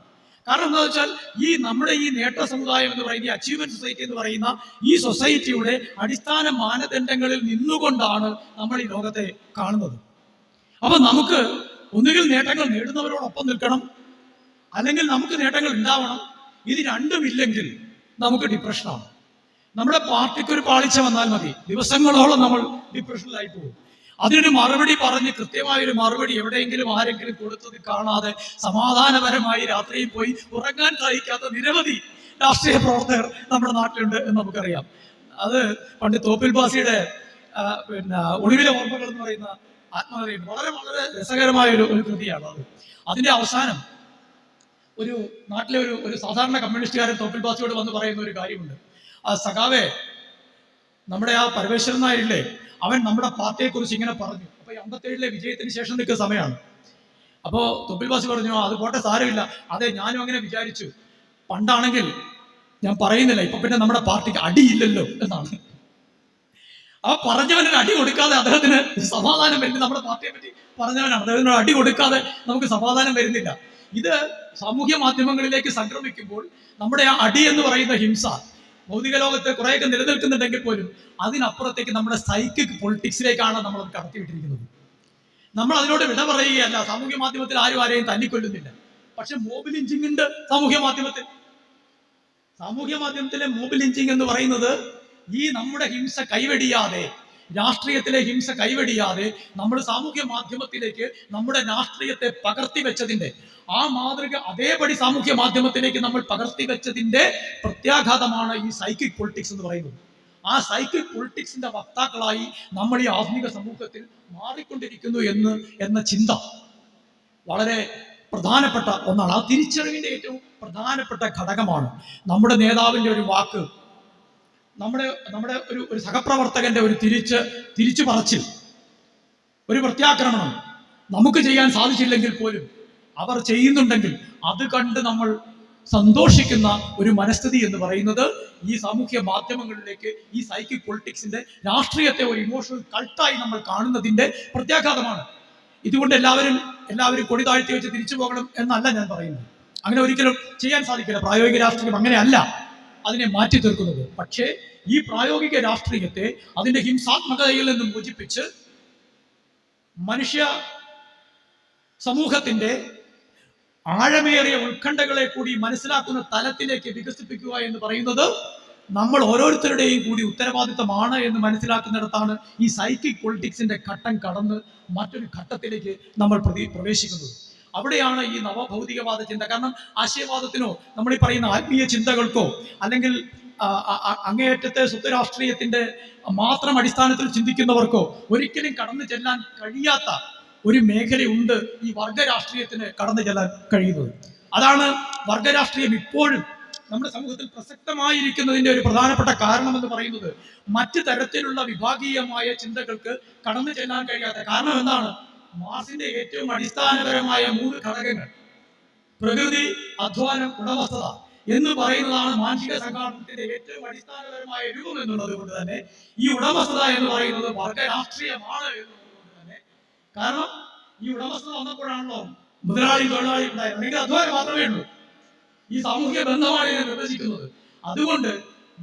കാരണം എന്താ വെച്ചാൽ ഈ നമ്മുടെ ഈ നേട്ട സമുദായം എന്ന് പറയുന്ന, ഈ അച്ചീവ്മെന്റ് സൊസൈറ്റി എന്ന് പറയുന്ന ഈ സൊസൈറ്റിയുടെ അടിസ്ഥാന മാനദണ്ഡങ്ങളിൽ നിന്നുകൊണ്ടാണ് നമ്മൾ ഈ ലോകത്തെ കാണുന്നത്. അപ്പൊ നമുക്ക് ഒന്നുകിൽ നേട്ടങ്ങൾ നേടുന്നവരോടൊപ്പം നിൽക്കണം, അല്ലെങ്കിൽ നമുക്ക് നേട്ടങ്ങൾ ഉണ്ടാവണം. ഇത് രണ്ടുമില്ലെങ്കിൽ നമുക്ക് ഡിപ്രഷനാണ്. നമ്മുടെ പാർട്ടിക്ക് ഒരു പാളിച്ച വന്നാൽ മതി, ദിവസങ്ങളോളം നമ്മൾ ഡിപ്രഷനിലായി പോകും. അതിനൊരു മറുപടി പറഞ്ഞ്, കൃത്യമായൊരു മറുപടി എവിടെയെങ്കിലും ആരെങ്കിലും കൊടുത്തത് കാണാതെ സമാധാനപരമായി രാത്രിയിൽ പോയി ഉറങ്ങാൻ സാധിക്കാത്ത നിരവധി രാഷ്ട്രീയ പ്രവർത്തകർ നമ്മുടെ നാട്ടിലുണ്ട് എന്ന് നമുക്കറിയാം. അത് പണ്ട് തോപ്പിൽ ബാസിയുടെ ഒളിവിലെ ഓർമ്മകൾ എന്ന് പറയുന്ന ആത്മകഥയുണ്ട്. വളരെ വളരെ രസകരമായ ഒരു കൃതിയാണ് അത്. അതിന്റെ അവസാനം ഒരു നാട്ടിലെ ഒരു സാധാരണ കമ്മ്യൂണിസ്റ്റുകാരൻ തോപ്പിൽ ബാസിയോട് വന്ന് പറയുന്ന ഒരു കാര്യമുണ്ട്. ആ സഖാവേ, നമ്മുടെ ആ പരമേശ്വരൻ നായരില്ലേ, അവൻ നമ്മുടെ പാർട്ടിയെ കുറിച്ച് ഇങ്ങനെ പറഞ്ഞു. അപ്പൊ 57 വിജയത്തിന് ശേഷം നിൽക്കുന്ന സമയമാണ്. അപ്പോ തൊപ്പിൽ ബാസി പറഞ്ഞു, അത് പോട്ടെ, സാരമില്ല. അതെ, ഞാനും അങ്ങനെ വിചാരിച്ചു. പണ്ടാണെങ്കിൽ ഞാൻ പറയുന്നില്ല, ഇപ്പൊ പിന്നെ നമ്മുടെ പാർട്ടിക്ക് അടിയില്ലല്ലോ എന്നാണ്. ആ പറഞ്ഞവനൊരു അടി കൊടുക്കാതെ അദ്ദേഹത്തിന് സമാധാനം വരുന്നില്ല. നമ്മുടെ പാർട്ടിയെ പറ്റി പറഞ്ഞവനാണ്, അദ്ദേഹത്തിന് അടി കൊടുക്കാതെ നമുക്ക് സമാധാനം വരുന്നില്ല. ഇത് സാമൂഹ്യ മാധ്യമങ്ങളിലേക്ക് സംക്രമിക്കുമ്പോൾ നമ്മുടെ ആ അടി എന്ന് പറയുന്ന ഹിംസ ഭൗതിക ലോകത്ത് കുറേയൊക്കെ നിലനിൽക്കുന്നുണ്ടെങ്കിൽ പോലും അതിനപ്പുറത്തേക്ക് നമ്മുടെ സൈക്കിക് പൊളിറ്റിക്സിലേക്കാണ് നമ്മൾ കടത്തിവിട്ടിരിക്കുന്നത്. നമ്മൾ അതിനോട് വിട പറയുകയല്ല. സാമൂഹ്യ മാധ്യമത്തിൽ ആരും ആരെയും തല്ലിക്കൊല്ലുന്നില്ല. പക്ഷെ മോബ് ലിഞ്ചിങ് ഉണ്ട് സാമൂഹ്യ മാധ്യമത്തിൽ. സാമൂഹ്യ മാധ്യമത്തിലെ മോബ് ലിഞ്ചിങ് എന്ന് പറയുന്നത് ഈ നമ്മുടെ ഹിംസ കൈവെടിയാതെ, രാഷ്ട്രീയത്തിലെ ഹിംസ കൈവെടിയാതെ നമ്മൾ സാമൂഹ്യ മാധ്യമത്തിലേക്ക് നമ്മുടെ രാഷ്ട്രീയത്തെ പകർത്തി വെച്ചതിന്റെ, ആ മാതൃക അതേപടി സാമൂഹ്യ മാധ്യമത്തിലേക്ക് നമ്മൾ പകർത്തി വെച്ചതിന്റെ പ്രത്യാഘാതമാണ് ഈ സൈക്കിക് പൊളിറ്റിക്സ് എന്ന് പറയുന്നത്. ആ സൈക്കിക് പൊളിറ്റിക്സിന്റെ വക്താക്കളായി നമ്മൾ ഈ ആധുനിക സമൂഹത്തിൽ മാറിക്കൊണ്ടിരിക്കുന്നു എന്ന ചിന്ത വളരെ പ്രധാനപ്പെട്ട ഒന്നാണ്. ആ തിരിച്ചറിവിന്റെ ഏറ്റവും പ്രധാനപ്പെട്ട ഘടകമാണ് നമ്മുടെ നേതാവിന്റെ ഒരു വാക്ക്, നമ്മുടെ ഒരു സഹപ്രവർത്തകന്റെ ഒരു തിരിച്ചു പറച്ചിൽ, ഒരു പ്രത്യാക്രമണം നമുക്ക് ചെയ്യാൻ സാധിച്ചില്ലെങ്കിൽ പോലും അവർ ചെയ്യുന്നുണ്ടെങ്കിൽ അത് കണ്ട് നമ്മൾ സന്തോഷിക്കുന്ന ഒരു മനസ്ഥിതി എന്ന് പറയുന്നത് ഈ സാമൂഹ്യ മാധ്യമങ്ങളിലേക്ക് ഈ സൈക്കിക് പൊളിറ്റിക്സിന്റെ രാഷ്ട്രീയത്തെ ഒരു ഇമോഷണൽ കൾട്ടായി നമ്മൾ കാണുന്നതിന്റെ പ്രത്യാഘാതമാണ്. ഇതുകൊണ്ട് എല്ലാവരും കൊടി താഴ്ത്തി വെച്ച് തിരിച്ചു പോകണം എന്നല്ല ഞാൻ പറയുന്നത്. അങ്ങനെ ഒരിക്കലും ചെയ്യാൻ സാധിക്കില്ല. പ്രായോഗിക രാഷ്ട്രീയം അങ്ങനെയല്ല അതിനെ മാറ്റി തീർക്കുന്നത്. പക്ഷേ ഈ പ്രായോഗിക രാഷ്ട്രീയത്തെ അതിന്റെ ഹിംസാത്മകതയിൽ നിന്നും മോചിപ്പിച്ച് മനുഷ്യ സമൂഹത്തിന്റെ ആഴമേറിയ ഉത്കണ്ഠകളെ കൂടി മനസ്സിലാക്കുന്ന തലത്തിലേക്ക് വികസിപ്പിക്കുക എന്ന് പറയുന്നത് നമ്മൾ ഓരോരുത്തരുടെയും കൂടി ഉത്തരവാദിത്തമാണ് എന്ന് മനസ്സിലാക്കുന്നിടത്താണ് ഈ സൈക്കിക് പൊളിറ്റിക്സിന്റെ ഘട്ടം കടന്ന് മറ്റൊരു ഘട്ടത്തിലേക്ക് നമ്മൾ പ്രവേശിക്കുന്നത്. അവിടെയാണ് ഈ നവഭൗതികവാദ ചിന്ത. കാരണം ആശയവാദത്തിനോ നമ്മൾ ഈ പറയുന്ന ആത്മീയ ചിന്തകൾക്കോ അല്ലെങ്കിൽ അങ്ങേയറ്റത്തെ സ്വത്വരാഷ്ട്രീയത്തിന്റെ മാത്രം അടിസ്ഥാനത്തിൽ ചിന്തിക്കുന്നവർക്കോ ഒരിക്കലും കടന്നു ചെല്ലാൻ കഴിയാത്ത ഒരു മേഖലയുണ്ട് ഈ വർഗരാഷ്ട്രീയത്തിന് കടന്നു ചെല്ലാൻ കഴിയുന്നത്. അതാണ് വർഗരാഷ്ട്രീയം ഇപ്പോഴും നമ്മുടെ സമൂഹത്തിൽ പ്രസക്തമായിരിക്കുന്നതിന്റെ ഒരു പ്രധാനപ്പെട്ട കാരണം എന്ന് പറയുന്നത്. മറ്റു തരത്തിലുള്ള വിഭാഗീയമായ ചിന്തകൾക്ക് കടന്നു ചെല്ലാൻ കഴിയാത്ത കാരണം എന്താണ്? മാർക്സിന്റെ ഏറ്റവും അടിസ്ഥാനപരമായ 3 ഘടകങ്ങൾ, പ്രകൃതി, അധ്വാനം, ഉടമസ്ഥത എന്ന് പറയുന്നതാണ് മാനുഷിക സംഘാടനത്തിന്റെ ഏറ്റവും അടിസ്ഥാനപരമായ രൂപം എന്നുള്ളത് കൊണ്ട് തന്നെ ഈ ഉടമസ്ഥത എന്ന് പറയുന്നത് വർഗരാഷ്ട്രീയമാണ് എന്നുള്ളത് കൊണ്ട് തന്നെ, കാരണം ഈ ഉടമസ്ഥത വന്നപ്പോഴാണല്ലോ മുതലാളി തൊഴിലാളി ഉണ്ടായത്. അല്ലെങ്കിൽ അധ്വാനം മാത്രമേ ഉള്ളൂ. ഈ സാമൂഹിക ബന്ധമാണ് ഇതിനെ നിർവചിക്കുന്നത്. അതുകൊണ്ട്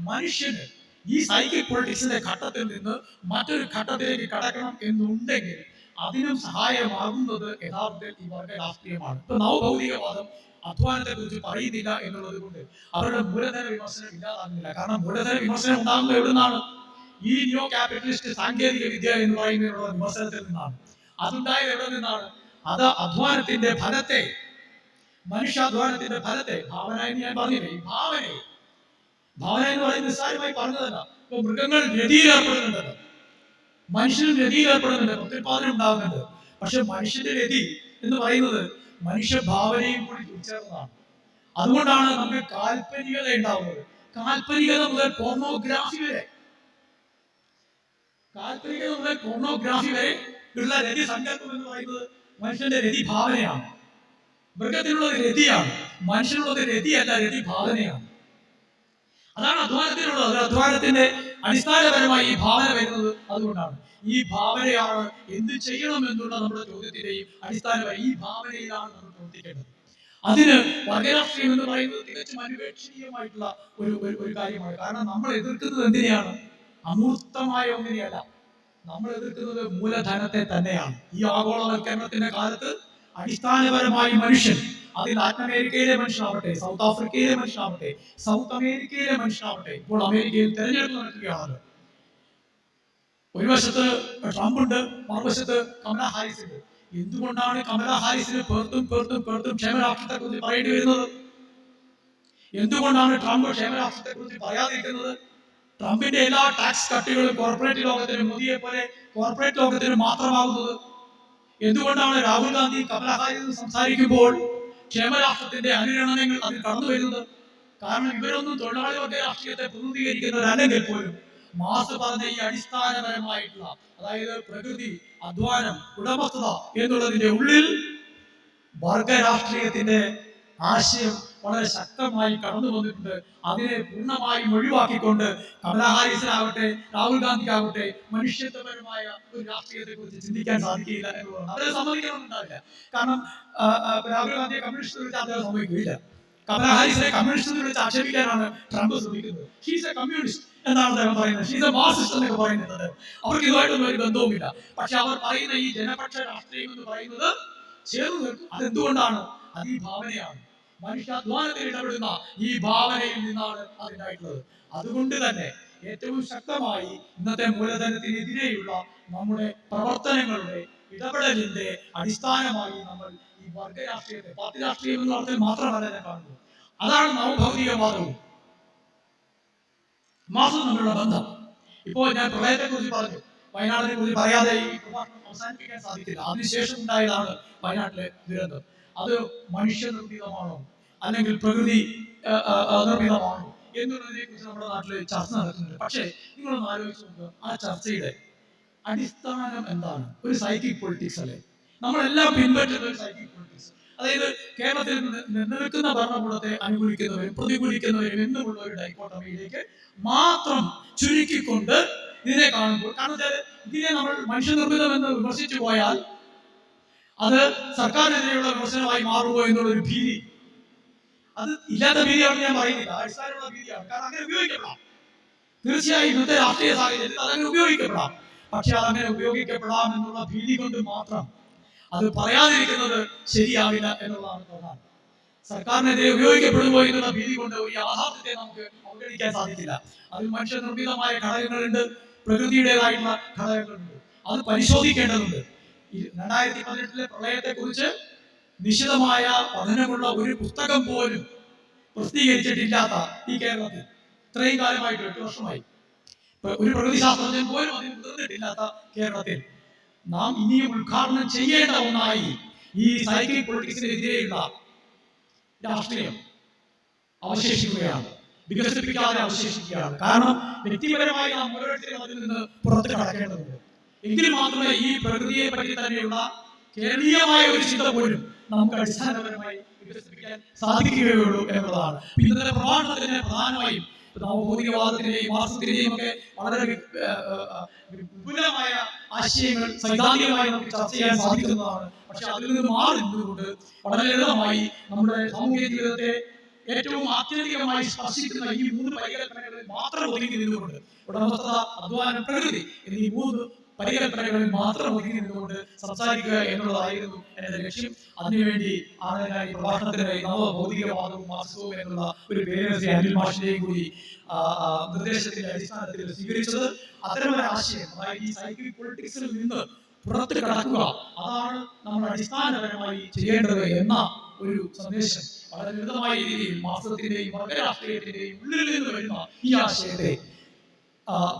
മനുഷ്യന് ഈ സൈക്കിക് പൊളിറ്റിക്സിന്റെ ഘട്ടത്തിൽ നിന്ന് മറ്റൊരു ഘട്ടത്തിലേക്ക് കടക്കണം എന്നുണ്ടെങ്കിൽ അതിനും സഹായമാകുന്നത് യഥാർത്ഥത്തിൽ ഈ വർഗ രാഷ്ട്രീയമാണ്. ഇപ്പൊ നവഭൗതികവാദം അധ്വാനത്തെ കുറിച്ച് പറയുന്നില്ല എന്നുള്ളത് കൊണ്ട് അവരുടെ മൂലധന വിമർശനം ഇല്ലാതാകുന്നില്ല. കാരണം മൂലധന വിമർശനം ഉണ്ടാകുന്നത് എവിടുന്നാണ്? ഈ നിയോ ക്യാപിറ്റലിസ്റ്റ് സാങ്കേതിക വിദ്യ എന്ന് പറയുന്നതിനുള്ള വിമർശനത്തിൽ നിന്നാണ്. അതുണ്ടായത് എവിടെ നിന്നാണ്? അത് അധ്വാനത്തിന്റെ ഫലത്തെ, മനുഷ്യാധ്വാനത്തിന്റെ ഫലത്തെ, ഭാവന എന്ന് ഞാൻ പറഞ്ഞില്ലേ, ഈ ഭാവനയെ ഭാവന എന്ന് പറയുന്നത് നിസ്സാരമായി പറഞ്ഞതല്ല. ഇപ്പൊ മൃഗങ്ങൾ രതിയിൽ ഏർപ്പെടുന്നുണ്ടല്ലോ, മനുഷ്യനും രതിയിൽ ഏർപ്പെടുന്നുണ്ട്, പ്രത്യുത്പാദനം ഉണ്ടാകുന്നുണ്ട്. പക്ഷെ മനുഷ്യന്റെ രതി എന്ന് പറയുന്നത് മനുഷ്യ ഭാവനയും കൂടി ഉൾച്ചേർന്നതാണ്. അതുകൊണ്ടാണ് നമുക്ക് കാൽപ്പനികത ഉണ്ടാവുന്നത്. കാൽപ്പനികത മുതൽ പോർണോഗ്രാഫി വരെ, കാൽപ്പനികത മുതൽ പോർണോഗ്രാഫി വരെ ഉള്ള രതി സങ്കല്പം എന്ന് പറയുന്നത് മനുഷ്യന്റെ രതി ഭാവനയാണ്. മൃഗത്തിനുള്ളത് രതിയാണ്, മനുഷ്യനുള്ളത് രതിയല്ല, രതി ഭാവനയാണ്. അതാണ് അധ്വാനത്തിനുള്ളത്. അത് അധ്വാനത്തിന്റെ അടിസ്ഥാനപരമായി ഈ ഭാവന വരുന്നത് അതുകൊണ്ടാണ്. ഈ ഭാവനയാണ് എന്ത് ചെയ്യണം എന്നുള്ള നമ്മുടെ ചോദ്യത്തിന്റെയും അടിസ്ഥാനമായി ഈ ഭാവനയിലാണ് നമ്മൾ പ്രവർത്തിക്കേണ്ടത്. അതിന് വർഗരാഷ്ട്രീയം എന്ന് പറയുന്നത് തികച്ചും അനുപേക്ഷണീയമായിട്ടുള്ള ഒരു കാര്യമാണ്. കാരണം നമ്മൾ എതിർക്കുന്നത് എന്തിനെയാണ്? അമൂർത്തമായ ഒന്നിനെയല്ല, നമ്മൾ എതിർക്കുന്നത് മൂലധനത്തെ തന്നെയാണ്. ഈ ആഗോളവൽക്കരണത്തിന്റെ കാലത്ത് അടിസ്ഥാനപരമായി മനുഷ്യൻ, അതിൽ ലാറ്റിൻ അമേരിക്കയിലെ മനുഷ്യനാവട്ടെ, സൗത്ത് ആഫ്രിക്കയിലെ മനുഷ്യനാവട്ടെ, സൗത്ത് അമേരിക്കയിലെ മനുഷ്യനാവട്ടെ, ഇപ്പോൾ അമേരിക്കയിൽ തെരഞ്ഞെടുപ്പ് നടക്കുകയാണല്ലോ. ഒരു വശത്ത് ട്രംപ് ഉണ്ട്, മറുവശത്ത് കമല ഹാരിസ് ഉണ്ട്. എന്തുകൊണ്ടാണ് കമല ഹാരിസിന് പേർത്തും ക്ഷേമരാഷ്ട്രത്തെ കുറിച്ച് പറയേണ്ടി വരുന്നത്? എന്തുകൊണ്ടാണ് ട്രംപ് ക്ഷേമരാഷ്ട്രത്തെ കുറിച്ച് പറയാതിരിക്കുന്നത്? ട്രംപിന്റെ എല്ലാ ടാക്സ് കട്ടുകളും കോർപ്പറേറ്റ് ലോകത്തിന്, മോദിയെ പോലെ കോർപ്പറേറ്റ് ലോകത്തിന് മാത്രമാകുന്നത്? എന്തുകൊണ്ടാണ് രാഹുൽ ഗാന്ധി കമല ഹാരിസ് സംസാരിക്കുമ്പോൾ ക്ഷേമരാഷ്ട്രത്തിന്റെ അനുരണനങ്ങൾ അതിൽ കടന്നു വരുന്നത്? കാരണം ഇവരൊന്നും തൊഴിലാളി വർഗ രാഷ്ട്രീയത്തെ പ്രതിനിധീകരിക്കുന്നവരല്ലെങ്കിൽ പോലും മാസ് പറഞ്ഞ ഈ അടിസ്ഥാനപരമായിട്ടുള്ള, അതായത് പ്രകൃതി, അധ്വാനം, ഉടമസ്ഥത എന്നുള്ളതിന്റെ ഉള്ളിൽ വർഗ രാഷ്ട്രീയത്തിന്റെ ആശയം വളരെ ശക്തമായി കടന്നു വന്നിട്ടുണ്ട്. അതിനെ പൂർണ്ണമായും ഒഴിവാക്കിക്കൊണ്ട് കമലാ ഹാരിസിനാവട്ടെ, രാഹുൽ ഗാന്ധിക്കാവട്ടെ മനുഷ്യത്വപരമായ ഒരു രാഷ്ട്രീയത്തെ കുറിച്ച് ചിന്തിക്കാൻ സാധിക്കില്ല എന്നുള്ളതാണ്. അവരെ സമ്മതിക്കണമെന്നുണ്ടാവില്ല. കാരണം രാഹുൽ ഗാന്ധിയെ കമ്മ്യൂണിസ്റ്റ് വിളിച്ച് അദ്ദേഹം സമ്മതിക്കില്ല. കമലാ ഹാരിസിനെ കമ്മ്യൂണിസ്റ്റ് വിളിച്ച് ആക്ഷേപിക്കാനാണ് ട്രംപ് ശ്രമിക്കുന്നത്. ഷീസ് എ കമ്മ്യൂണിസ്റ്റ് എന്നാണ് അദ്ദേഹം പറയുന്നത്, ഷീസ് എ മാർക്സിസ്റ്റ് എന്നൊക്കെ പറയുന്നത്. അവർക്ക് ഇതുമായിട്ടൊന്നും ഒരു ബന്ധവുമില്ല. പക്ഷെ അവർ പറയുന്ന ഈ ജനപക്ഷ രാഷ്ട്രീയം എന്ന് പറയുന്നത് ചേർന്ന് നിൽക്കും. അതെന്തുകൊണ്ടാണ്? അത് ഈ ഭാവനയാണ്. മനുഷ്യാധ്വാനത്തിൽ ഇടപെടുന്ന ഈ ഭാവനയിൽ നിന്നാണ് അതുണ്ടായിട്ടുള്ളത്. അതുകൊണ്ട് തന്നെ ഏറ്റവും ശക്തമായി ഇന്നത്തെ മൂലധനത്തിനെതിരെയുള്ള നമ്മുടെ പ്രവർത്തനങ്ങളുടെ ഇടപെടലിന്റെ അടിസ്ഥാനമായി നമ്മൾ ഈ വർഗ രാഷ്ട്രീയത്തെ, പാർട്ടി രാഷ്ട്രീയം എന്ന അർത്ഥത്തിൽ മാത്രമല്ല ഞാൻ കാണുന്നത്. അതാണ് നവഭൗതികവാദവും മാസവും തമ്മിലുള്ള ബന്ധം. ഇപ്പോൾ ഞാൻ പ്രളയത്തെ കുറിച്ച് പറഞ്ഞു, വയനാടിനെ കുറിച്ച് പറയാതെ ഈ പ്രഭാഷണം അവസാനിപ്പിക്കാൻ സാധിക്കില്ല. അതിനുശേഷം ഉണ്ടായതാണ് വയനാട്ടിലെ ദുരന്തം. അത് മനുഷ്യനിർമ്മിതമാണോ അല്ലെങ്കിൽ പ്രകൃതി നിർമ്മിതമാണോ എന്നുള്ളതിനെ കുറിച്ച് നമ്മുടെ നാട്ടിൽ ചർച്ച നടക്കുന്നുണ്ട്. പക്ഷേ നിങ്ങളൊന്ന് ആലോചിച്ച് നോക്കുക, ആ ചർച്ചയുടെ അടിസ്ഥാനം എന്താണ്? ഒരു സൈക്കിക് പൊളിറ്റിക്സ് അല്ലേ? നമ്മളെല്ലാം പിൻപറ്റുന്ന ഒരു സൈക്കിക് പൊളിറ്റിക്സ്. അതായത് കേരളത്തിൽ നിലനിൽക്കുന്ന ഭരണകൂടത്തെ അനുകൂലിക്കുന്നവരും പ്രതികൂലിക്കുന്നവരും എന്നുമുള്ള ഒരു ഡൈക്കോട്ടമിയിലേക്ക് മാത്രം ചുരുക്കിക്കൊണ്ട് ഇതിനെ കാണുമ്പോൾ, കാരണം വെച്ചാൽ ഇതിനെ നമ്മൾ മനുഷ്യനിർമ്മിതമെന്ന് വിമർശിച്ചു പോയാൽ അത് സർക്കാരിനെതിരെയുള്ള വിമർശനമായി മാറുമോ എന്നുള്ളൊരു ഭീതി. അത് ഇല്ലാത്ത ഭീതിയാണെന്ന് ഞാൻ പറയുന്നില്ല, അടിസ്ഥാനമുള്ള ഭീതിയാണ്. കാരണം അങ്ങനെ ഉപയോഗിക്കപ്പെടാം. തീർച്ചയായും ഇന്നത്തെ രാഷ്ട്രീയ സാഹചര്യത്തിൽ അതങ്ങനെ ഉപയോഗിക്കപ്പെടാം. പക്ഷെ അതങ്ങനെ ഉപയോഗിക്കപ്പെടാം എന്നുള്ള ഭീതി കൊണ്ട് മാത്രം അത് പറയാതിരിക്കുന്നത് ശരിയാവില്ല എന്നുള്ളതാണ് പ്രധാനം. സർക്കാരിനെതിരെ ഉപയോഗിക്കപ്പെടുമോ എന്നുള്ള ഭീതി കൊണ്ട് ഒരു യാഥാർത്ഥ്യത്തെ നമുക്ക് അവഗണിക്കാൻ സാധിക്കില്ല. അതിൽ മനുഷ്യനിർമ്മിതമായ ഘടകങ്ങളുണ്ട്, പ്രകൃതിയുടേതായിട്ടുള്ള ഘടകങ്ങളുണ്ട്. അത് പരിശോധിക്കേണ്ടതുണ്ട്. 2018 പ്രളയത്തെ കുറിച്ച് നിശിതമായ പഠനമുള്ള ഒരു പുസ്തകം പോലും പ്രസിദ്ധീകരിച്ചിട്ടില്ലാത്ത ഈ കേരളത്തിൽ ഇത്രയും കാലമായിട്ട് 8 വർഷമായി ഒരു പ്രകൃതി ശാസ്ത്രജ്ഞൻ പോലും അതിന് മുതിർന്നിട്ടില്ലാത്ത കേരളത്തിൽ നാം ഇനിയും ഉദ്ഘാടനം ചെയ്യേണ്ട ഒന്നായി ഈ സൈക്കിക് പൊളിറ്റിക്സിനെതിരെയുള്ള രാഷ്ട്രീയം അവശേഷിക്കുകയാണ്, വികസിപ്പിക്കാതെ അവശേഷിക്കുകയാണ്. കാരണം വ്യക്തിപരമായി നാം ഓരോരുത്തരും അതിൽ നിന്ന് പുറത്ത് കടക്കേണ്ടതുണ്ട്. എങ്കിൽ മാത്രമേ ഈ പ്രകൃതിയെ പറ്റി തന്നെയുള്ള കേരളീയമായ ഒരു ചിന്ത പോലും നമുക്ക് അടിസ്ഥാനപരമായി വികസിപ്പിക്കാൻ സാധിക്കുകയുള്ളൂ എന്നുള്ളതാണ്. ഇന്നത്തെ പ്രഭാഷണത്തിന് പ്രധാനമായും നവഭൗതികവാദത്തിന്റെയും മാർക്സിസത്തിന്റെയും ഒക്കെ വളരെ വിപുലമായ ആശയങ്ങൾ സൈദ്ധാന്തികമായി നമുക്ക് ചർച്ച ചെയ്യാൻ സാധിക്കുന്നതാണ്. പക്ഷെ അതിൽ നിന്ന് മാറി നിന്നുകൊണ്ട് വളരെ ലളിതമായി നമ്മുടെ സാമൂഹിക ജീവിതത്തെ ഏറ്റവും ആത്യന്തികമായി സ്പർശിക്കുന്ന ഈ 3 പരികല്പനകളിൽ മാത്രം ഒതുങ്ങി നിന്നുകൊണ്ട്, ഉടമസ്ഥത, അധ്വാനം, പ്രകൃതി എന്നീ 3 പരികല്പനകളിൽ മാത്രം ഒതുങ്ങി നിന്നുകൊണ്ട് സംസാരിക്കുക എന്നുള്ളതായിരുന്നു എന്റെ ലക്ഷ്യം. അതിനുവേണ്ടി ആണ് ഞാൻ ഈ പ്രഭാഷണത്തിന് നവഭൗതികവാദവും മാർക്സിസവും എന്നുള്ള ഒരു പേര് അനിൽ മാഷിന്റെയും കൂടി നിർദ്ദേശത്തിന്റെ അടിസ്ഥാനത്തിൽ സ്വീകരിച്ചത്. അത്തരമൊരു ആശയം, അതായത് ഈ സൈക്കിക് പൊളിറ്റിക്സിൽ നിന്ന് പുറത്ത് കടക്കുക, അതാണ് നമ്മൾ അടിസ്ഥാനപരമായി ചെയ്യേണ്ടത് എന്ന ഒരു സന്ദേശം വളരെ ലളിതമായ രീതിയിൽ മാർക്സിസത്തിന്റെയും വർഗരാഷ്ട്രീയത്തിന്റെയും ഉള്ളിൽ നിന്ന് വരുന്ന ഈ ആശയത്തെ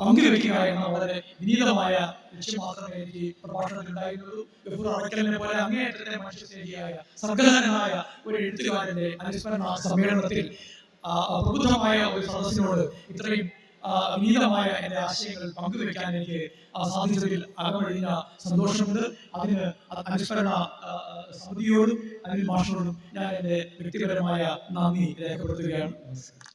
പങ്കുവെക്കുക എന്ന വളരെ വിനീതമായ ലക്ഷ്യം മാത്രമേ എനിക്ക് പ്രഭാഷണത്തിൽ ഉണ്ടായിരുന്നുള്ളൂ. ഗഫൂർ അറക്കലിനെ പോലെ അങ്ങേയറ്റത്തെ മനുഷ്യസ്നേഹിയായ സർഗധരനായ ഒരു എഴുത്തുകാരന്റെ അനുസ്മരണ സമ്മേളനത്തിൽ പ്രബുദ്ധമായ ഒരു സദസ്സിനോട് ഇത്രയും വിനീതമായ എന്റെ ആശയങ്ങൾ പങ്കുവെക്കാൻ എനിക്ക് സാധിച്ചതിൽ അകമഴിഞ്ഞ സന്തോഷമുണ്ട്. അതിന് അനുസ്മരണ സമിതിയോടും അനിൽ മാഷോടും ഞാൻ എന്റെ വ്യക്തിപരമായ നന്ദി രേഖപ്പെടുത്തുകയാണ്.